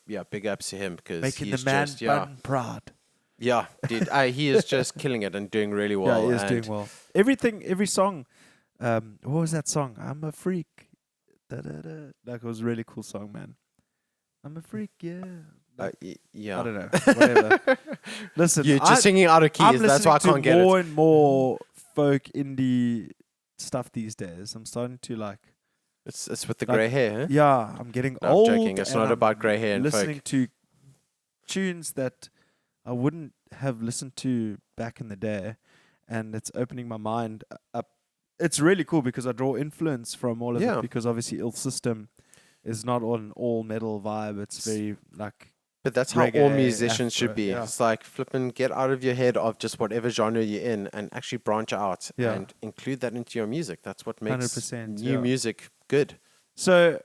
yeah, big ups to him because making he's the man just... bun proud. Yeah, dude. He is just killing it and doing really well. Yeah, he is doing well. Every song... what was that song? I'm a freak. Da-da-da. That was a really cool song, man. I'm a freak, yeah. Yeah. I don't know. Whatever. Listen, you're just singing out of keys. That's why I can't get it. I'm listening to more and more folk indie stuff these days. I'm starting to like... It's with the grey hair, huh? Yeah, I'm getting no, old. I'm joking. It's not about grey hair and listening folk. to tunes that I wouldn't have listened to back in the day. And it's opening my mind up. It's really cool because I draw influence from all of it because obviously Ill System is not an all metal vibe. It's very like... But that's how all musicians should be. Yeah. It's like flipping, get out of your head of just whatever genre you're in and actually branch out and include that into your music. That's what makes 100%, new music good. So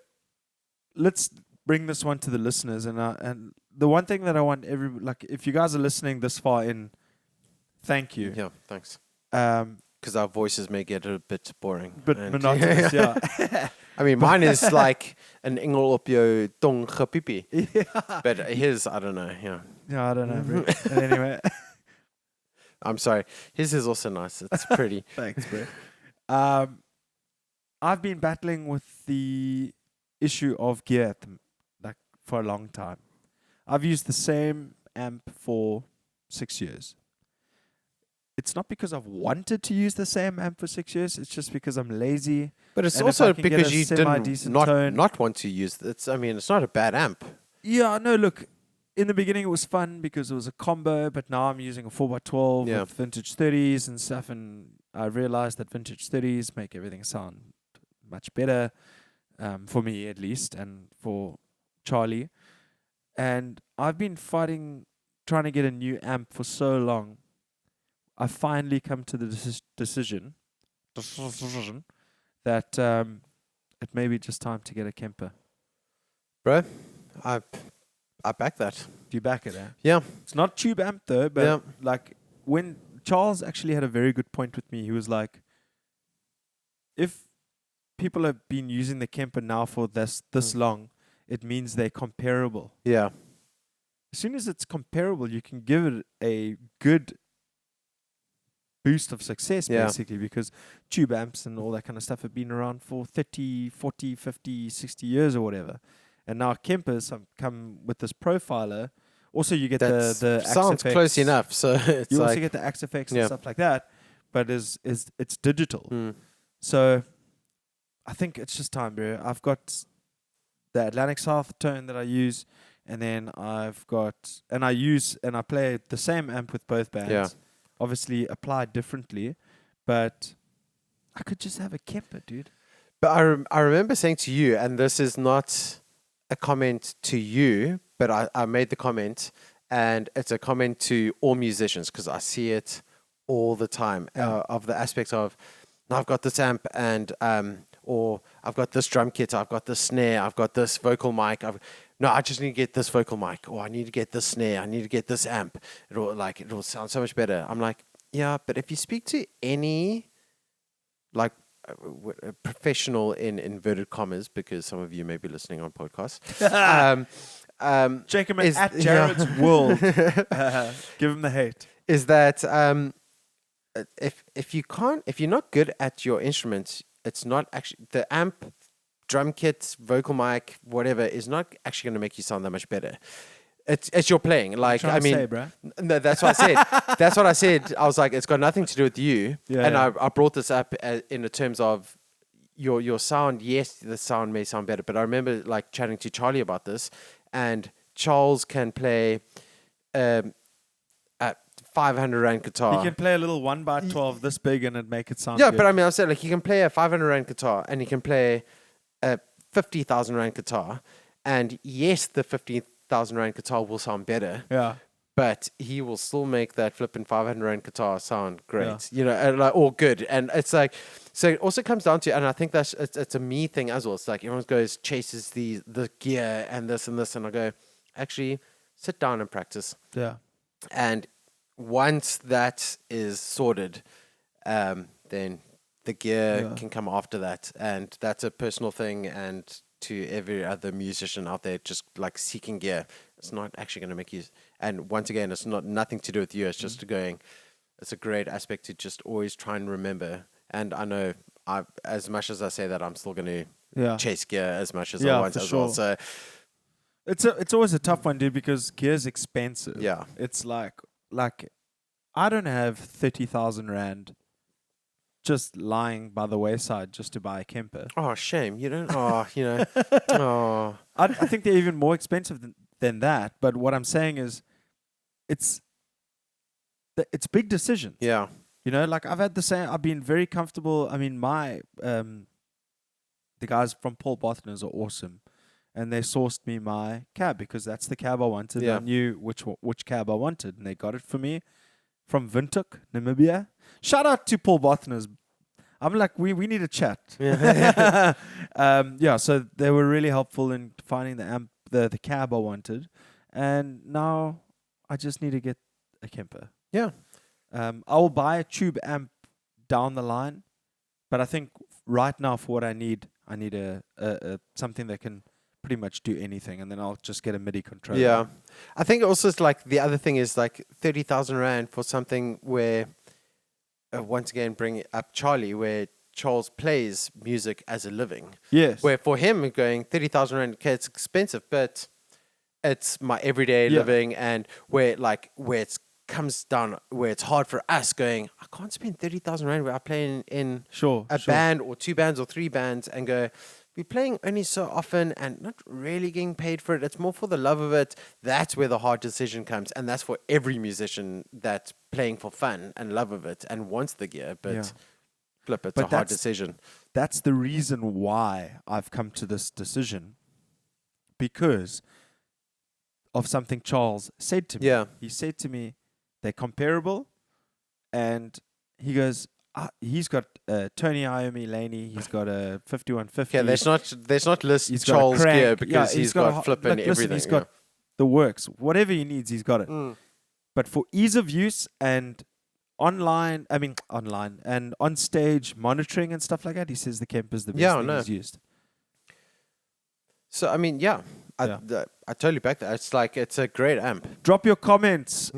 let's bring this one to the listeners. And the one thing that I want if you guys are listening this far in, thank you. Yeah, thanks. Because our voices may get a bit boring. But monotonous, yeah. I mean, mine is like an engel op jou tong gepiepie. Yeah. But his, I don't know, yeah. Yeah, I don't know, bro. But anyway. I'm sorry. His is also nice. It's pretty. Thanks, bro. I've been battling with the issue of gear for a long time. I've used the same amp for 6 years. It's not because I've wanted to use the same amp for 6 years. It's just because I'm lazy. But it's also because you didn't not want to use it. I mean, it's not a bad amp. Yeah, no, look. In the beginning, it was fun because it was a combo. But now I'm using a 4x12 with vintage 30s and stuff. And I realized that vintage 30s make everything sound much better. For me, at least. And for Charlie. And I've been trying to get a new amp for so long. I finally come to the decision that it may be just time to get a Kemper. Bro, I back that. Do you back it, eh? Yeah. It's not tube amp though, but like when Charles actually had a very good point with me, he was like, if people have been using the Kemper now for this long, it means they're comparable. Yeah. As soon as it's comparable, you can give it a good boost of success, basically, because tube amps and all that kind of stuff have been around for 30, 40, 50, 60 years or whatever. And now Kempers come with this profiler. Also, you get the sounds Axe close enough. So it's you also get the Axe effects and stuff like that, but it's digital. So I think it's just time, bro. I've got the Atlantic South tone that I use, and then I play the same amp with both bands. Yeah. Obviously applied differently, but I could just have a Kemper, dude. But I remember saying to you, and this is not a comment to you, but I made the comment, and it's a comment to all musicians because I see it all the time of the aspects of, I've got this amp and or I've got this drum kit, I've got this snare, I've got this vocal mic. I just need to get this vocal mic, or I need to get this snare, I need to get this amp. It'll sound so much better. I'm like, yeah, but if you speak to any like a professional in inverted commas, because some of you may be listening on podcasts. Check him at Jared's World. Give him the hate. Is that if you're not good at your instruments, it's not actually the amp, drum kit, vocal mic, whatever is not actually going to make you sound that much better. It's your playing. Like, I mean, no, that's what I said. That's what I said. I was like, it's got nothing to do with you. I brought this up in the terms of your sound. Yes, the sound may sound better, but I remember like chatting to Charlie about this, and Charles can play a 500 rand guitar. He can play a little 1x12 this big and it make it sound. Yeah, good. but I mean, I said like he can play a 500 rand guitar and he can play a 50,000 rand guitar, and yes, the 50,000 rand guitar will sound better. Yeah. But he will still make that flipping 500 rand guitar sound great, and like, or good. And it's like, so it also comes down to, and I think it's a me thing as well. It's like everyone chases the gear and this, and I go, actually, sit down and practice. Yeah. And once that is sorted, then the gear can come after that. And that's a personal thing. And to every other musician out there, just like seeking gear, it's not actually going to make you. And once again, it's nothing to do with you. It's just it's a great aspect to just always try and remember. And I know as much as I say that, I'm still going to chase gear as much as I want as well. So it's always a tough one, dude, because gear's expensive. Yeah. It's like I don't have 30,000 rand just lying by the wayside just to buy a Kemper. Oh, shame. You don't. Oh, Oh. I think they're even more expensive than that. But what I'm saying is, it's big decisions. Yeah. Like I've had the same. I've been very comfortable. I mean, the guys from Paul Bothner's are awesome, and they sourced me my cab because that's the cab I wanted. Yeah. I knew which cab I wanted, and they got it for me from Windhoek, Namibia. Shout out to Paul Bothner's. I'm like, we need a chat. So they were really helpful in finding the cab I wanted, and now I just need to get a Kemper. Yeah. I will buy a tube amp down the line, but I think right now for what I need a something that can pretty much do anything, and then I'll just get a MIDI controller. Yeah. I think also it's like the other thing is like 30,000 rand for something where, once again, bring up Charlie, where Charles plays music as a living. Yes. Where for him, going 30,000 rand, okay, it's expensive, but it's my everyday living, and where it's comes down where it's hard for us going, I can't spend 30,000 rand where I play in a band or two bands or three bands and go, we're playing only so often and not really getting paid for it. It's more for the love of it. That's where the hard decision comes. And that's for every musician that's playing for fun and love of it and wants the gear. But it's a hard decision. That's the reason why I've come to this decision, because of something Charles said to me. Yeah. He said to me, they're comparable, and he goes, he's got Tony Iommi Laney, he's got a 5150. Yeah, there's not list Charles gear because he's got flipping everything. He's got the works. Whatever he needs, he's got it. But for ease of use and online and on stage monitoring and stuff like that, he says the Kemper's the best thing he's used. So I mean, I totally back that. It's like it's a great amp. Drop your comments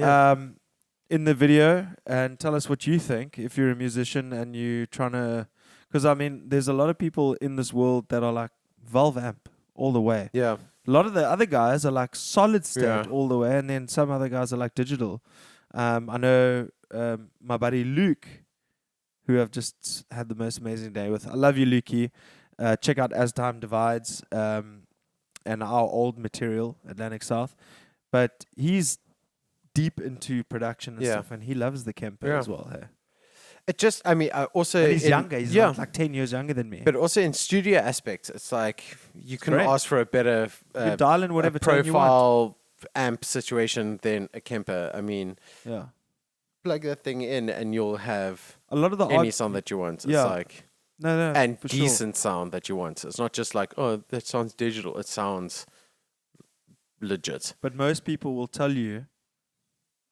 in the video and tell us what you think if you're a musician and you're trying to, because I mean, there's a lot of people in this world that are like Valve amp all the way. Yeah. A lot of the other guys are like solid state all the way, and then some other guys are like digital. I know my buddy Luke, who I've just had the most amazing day with. I love you, Lukey. Check out As Time Divides. and our old material, Atlantic South. But he's deep into production and stuff, and he loves the Kemper as well. Hey? It just, I mean, also... And he's younger. He's like 10 years younger than me. But also in studio aspects, it's like you can ask for a better you dial in whatever profile amp situation than a Kemper. I mean, yeah, plug that thing in and you'll have a lot of the any sound that you want. It's like... No, and decent sound that you want. It's not just like, oh, that sounds digital. It sounds legit. But most people will tell you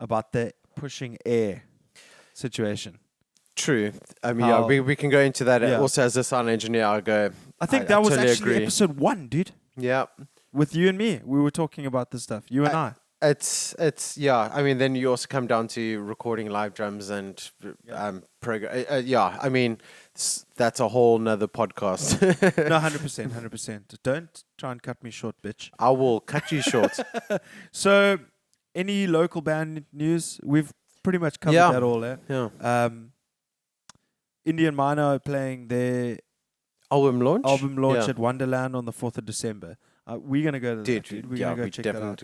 about the pushing air situation. True. I mean, we can go into that. Also, as a sound engineer, I think that was totally actually episode 1, dude. Yeah. With you and me. We were talking about this stuff. You and I. It's I mean, then you also come down to recording live drums and program. I mean, that's a whole nother podcast. No, 100%. Don't try and cut me short, bitch. I will cut you short. So, any local band news? We've pretty much covered that all there. Yeah. Indian Minor are playing their album launch at Wonderland on the 4th of December. We're going to go to that, dude. We're going to go check that out.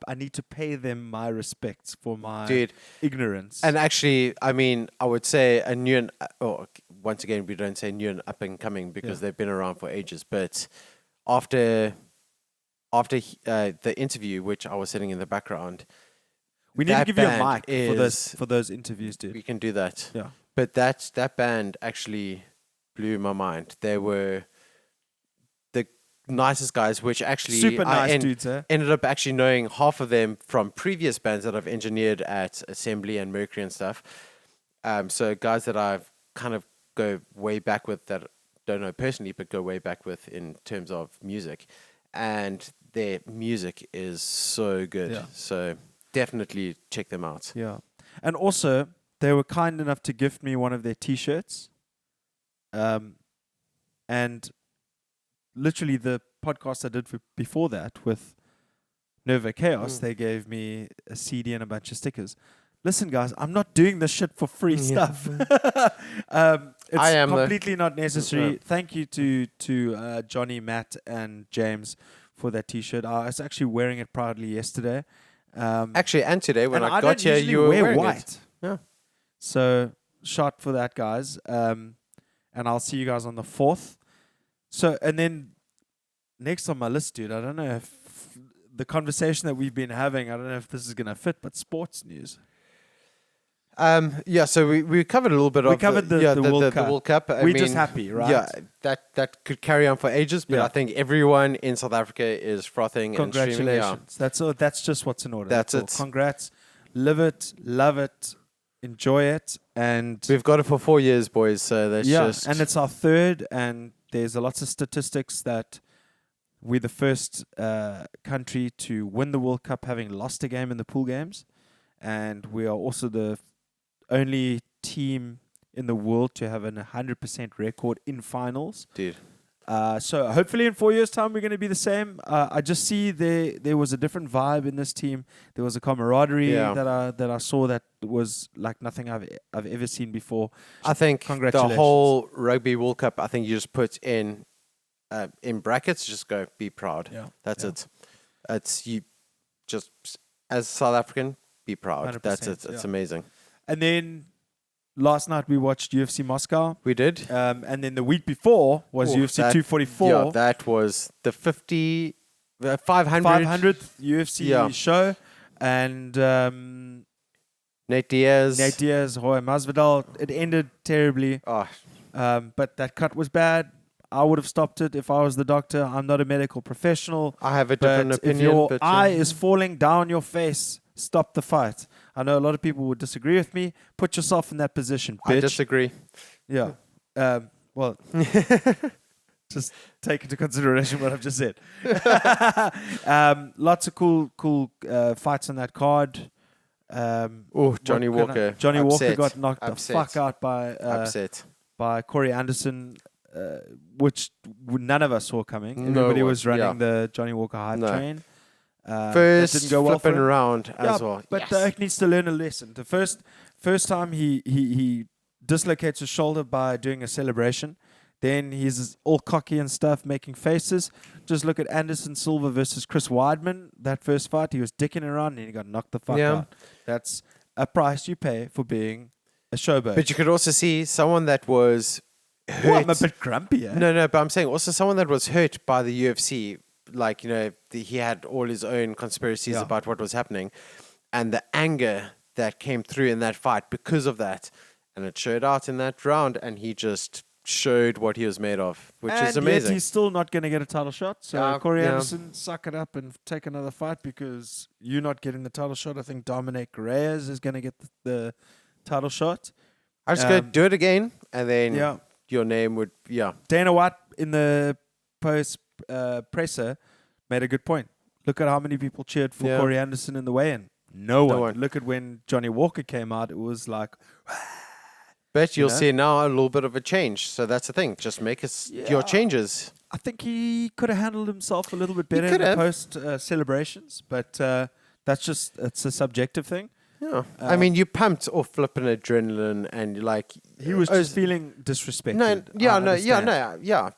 I need to pay them my respects for my ignorance. And actually, I mean, I would say a new and... once again, we don't say new and up and coming because they've been around for ages. But after the interview, which I was sitting in the background... We need to give you a mic for those interviews, dude. We can do that. Yeah. But that band actually blew my mind. They were the nicest guys, which actually super nice dudes, ended up actually knowing half of them from previous bands that I've engineered at Assembly and Mercury and stuff. So guys that I've kind of go way back with that don't know personally, but go way back with in terms of music. And their music is so good. Yeah. So definitely check them out. Yeah. And also, they were kind enough to gift me one of their T-shirts. And literally the podcast I did before that with Nova Chaos, they gave me a CD and a bunch of stickers. Listen, guys, I'm not doing this shit for free stuff. It's completely not necessary. Thank you to Johnny, Matt, and James for that T-shirt. I was actually wearing it proudly yesterday. Actually, and today when I got here, you were wearing white. It. Yeah. So, shot for that, guys. And I'll see you guys on the 4th. So, and then next on my list, dude, I don't know if the conversation that we've been having, I don't know if this is going to fit, but sports news. So we covered a little bit of the World Cup. We're just happy, right? Yeah, that could carry on for ages, but I think everyone in South Africa is frothing and streaming. Congratulations. That's just what's in order. That's it. Congrats. Live it, love it, enjoy it. And we've got it for 4 years, boys, so that's just... and it's our third, and there's lots of statistics that we're the first country to win the World Cup having lost a game in the pool games. And we are also the only team in the world to have a 100% record in finals. Dude. So hopefully in 4 years' time we're going to be the same. I just see there was a different vibe in this team. There was a camaraderie that I saw that was like nothing I've ever seen before. I think the whole Rugby World Cup, I think you just put in brackets, just go be proud. Yeah. That's it. It's you just as South African, be proud. That's it. It's amazing. And then last night we watched UFC Moscow. We did. And then the week before was UFC244. Yeah, that was the 500th UFC show. And Nate Diaz, Jorge Masvidal. It ended terribly. But that cut was bad. I would have stopped it if I was the doctor. I'm not a medical professional. I have a different opinion. If your eye is falling down your face, stop the fight. I know a lot of people would disagree with me. Put yourself in that position, bitch. I disagree. Yeah. Well, just take into consideration what I've just said. Lots of cool fights on that card. Johnny Walker. Johnny Walker got knocked the fuck out by Corey Anderson, which none of us saw coming. Everybody was running the Johnny Walker hype train. First didn't go flipping around as well. But Dirk needs to learn a lesson. The first time he dislocates his shoulder by doing a celebration. Then he's all cocky and stuff, making faces. Just look at Anderson Silva versus Chris Weidman. That first fight, he was dicking around and he got knocked the fuck out. That's a price you pay for being a showboat. But you could also see someone that was hurt. Well, I'm a bit grumpy, eh? No, but I'm saying also someone that was hurt by the UFC. Like, he had all his own conspiracies about what was happening. And the anger that came through in that fight because of that. And it showed out in that round. And he just showed what he was made of, which is amazing. Yet he's still not going to get a title shot. So Corey Anderson, suck it up and take another fight because you're not getting the title shot. I think Dominic Reyes is going to get the title shot. I just go do it again, and then your name would Dana White in the post presser made a good point. Look at how many people cheered for Corey Anderson in the weigh-in. No one. Look at when Johnny Walker came out. It was like. But you'll see now a little bit of a change. So that's the thing. Just make your changes. I think he could have handled himself a little bit better in the post celebrations, but it's a subjective thing. Yeah, I mean, you pumped off flipping adrenaline, and he was just feeling disrespected.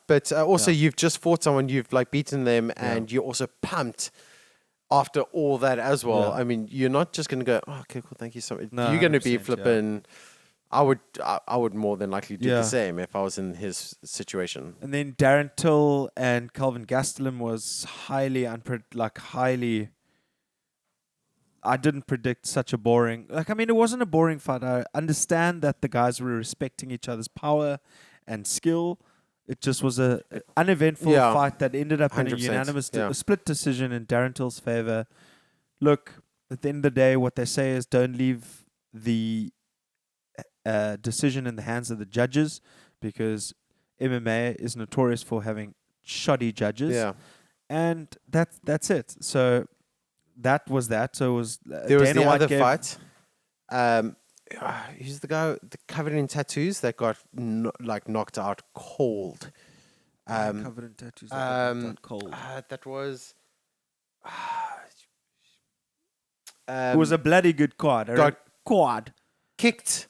But also, you've just fought someone, you've beaten them, and you're also pumped after all that as well. I mean, you're not just going to go, oh, okay, cool, thank you so much. No, you're going to be flipping. I would more than likely do the same if I was in his situation. And then Darren Till and Calvin Gastelum was highly. I didn't predict such a boring. It wasn't a boring fight. I understand that the guys were respecting each other's power and skill. It just was a uneventful fight that ended up in a unanimous split decision in Darren Till's favor. Look, at the end of the day, what they say is don't leave the decision in the hands of the judges, because MMA is notorious for having shoddy judges. Yeah, and that's it. So that was that. So it was there was the other fight. Who's the guy covered in tattoos that got knocked out cold? Covered in tattoos that got knocked out cold. That was. It was a bloody good quad. Kicked.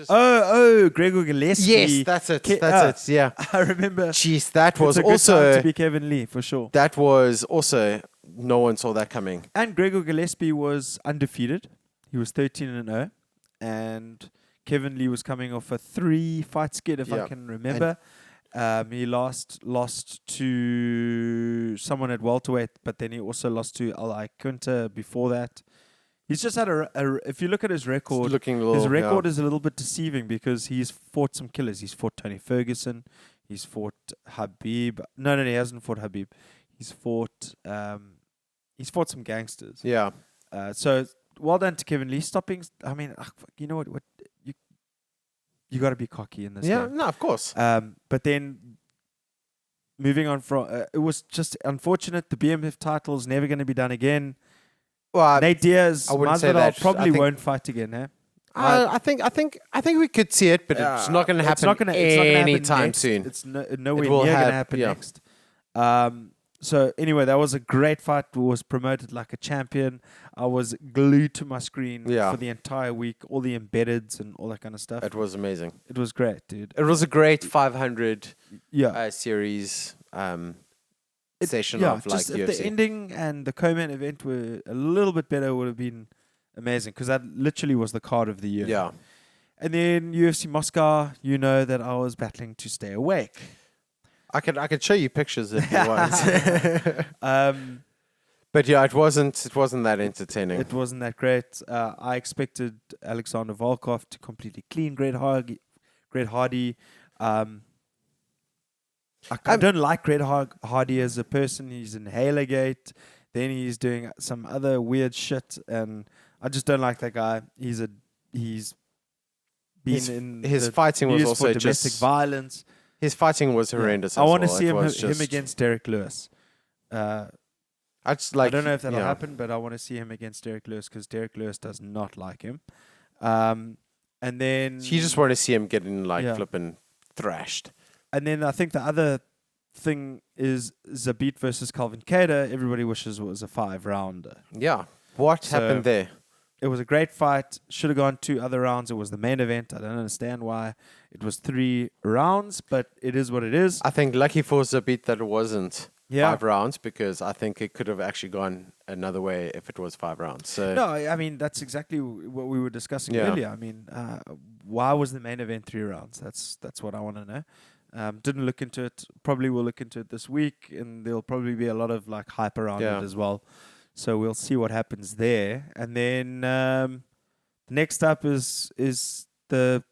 Gregor Gillespie. Yes, that's it. Yeah, I remember. Jeez, that was also also good time to be Kevin Lee for sure. That was also no one saw that coming. And Gregor Gillespie was undefeated. He was 13-0, and Kevin Lee was coming off a 3-fight skid, if I can remember. He lost to someone at welterweight, but then he also lost to Ali Kunta before that. He's just had if you look at his record, his record is a little bit deceiving because he's fought some killers. He's fought Tony Ferguson. He's fought Habib. No, he hasn't fought Habib. He's fought some gangsters. Yeah. So well done to Kevin Lee stopping. I mean, you know what you got to be cocky in this game. Yeah, no, of course. But then moving on from it was just unfortunate. The BMF title is never going to be done again. Well, Nate Diaz, Masvidal probably won't fight again, eh? I think we could see it, but it's not going to happen anytime soon. It's nowhere near going to happen next. So anyway, that was a great fight. It was promoted like a champion. I was glued to my screen for the entire week, all the embeddeds and all that kind of stuff. It was amazing. It was great, dude. It was a great 500 series session of just UFC. If the ending and the co-main event were a little bit better, would have been amazing, because that literally was the card of the year. Yeah. And then UFC Moscow, you know that I was battling to stay awake. I could show you pictures if you want. But yeah, it wasn't that entertaining. It wasn't that great. I expected Alexander Volkov to completely clean Greg Hardy. I don't like Greg Hardy as a person. He's in Halergate. Then he's doing some other weird shit, and I just don't like that guy. His fighting was also for domestic violence. His fighting was horrendous. I want to see him against Derek Lewis. I don't know if that'll happen, but I want to see him against Derek Lewis, because Derek Lewis does not like him. And then you just want to see him getting flipping thrashed. And then I think the other thing is Zabit versus Calvin Kattar. Everybody wishes it was a 5-rounder. Yeah. What happened there? It was a great fight. Should have gone 2 other rounds. It was the main event. I don't understand why it was 3 rounds, but it is what it is. I think lucky for Zabit that it wasn't 5 rounds, because I think it could have actually gone another way if it was 5 rounds. So no, I mean, that's exactly what we were discussing earlier. I mean, why was the main event 3 rounds? That's what I want to know. Didn't look into it. Probably will look into it this week, and there'll probably be a lot of like hype around it as well. So we'll see what happens there. And then next up is the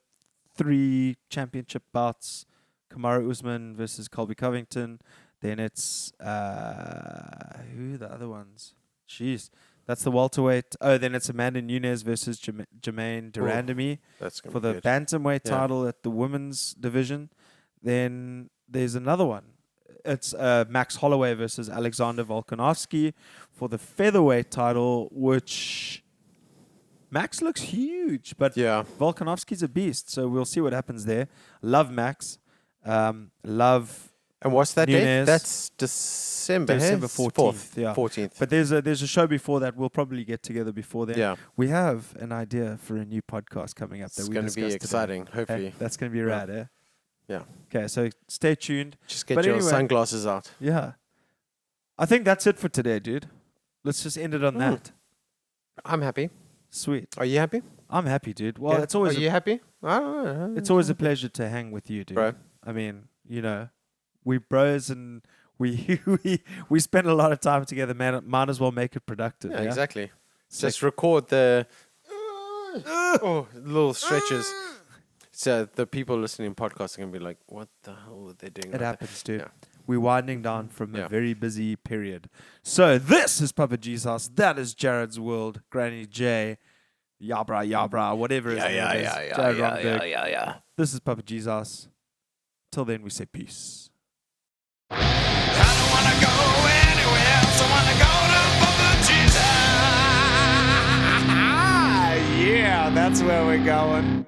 3 championship bouts: Kamaru Usman versus Colby Covington. Then it's who are the other ones? Jeez, that's the welterweight. Oh, then it's Amanda Nunes versus Jermaine Durandamy for the bantamweight title at the women's division. Then there's another one. It's Max Holloway versus Alexander Volkanovski for the featherweight title, which Max looks huge, but Volkanovski's a beast, so we'll see what happens there. Love Max. Love. And what's that Nunes. date? That's December 14th. Yeah. 14th. But there's a show before that. We'll probably get together before then. Yeah. We have an idea for a new podcast coming up. It's going to be exciting, hopefully. That's going to be rad, eh? Yeah. Okay, so stay tuned. Just get your sunglasses out. Yeah. I think that's it for today, dude. Let's just end it on that. I'm happy. Sweet. Are you happy? I'm happy, dude. Well, it's always. Are you happy? I don't know. It's always a pleasure to hang with you, dude. Bro. I mean, you know, we bros and we spend a lot of time together, man. Might as well make it productive. Yeah, exactly. Just record the little stretches. So the people listening to podcasts are going to be like, what the hell are they doing? It happens, dude. Yeah. We're winding down from a very busy period. So this is Papa G's house. That is Jared's world. Granny J. Yabra, whatever his name is. Yeah. This is Papa G's house. Till then, we say peace. I don't want to go anywhere else. I want to go to Papa G's. Yeah, that's where we're going.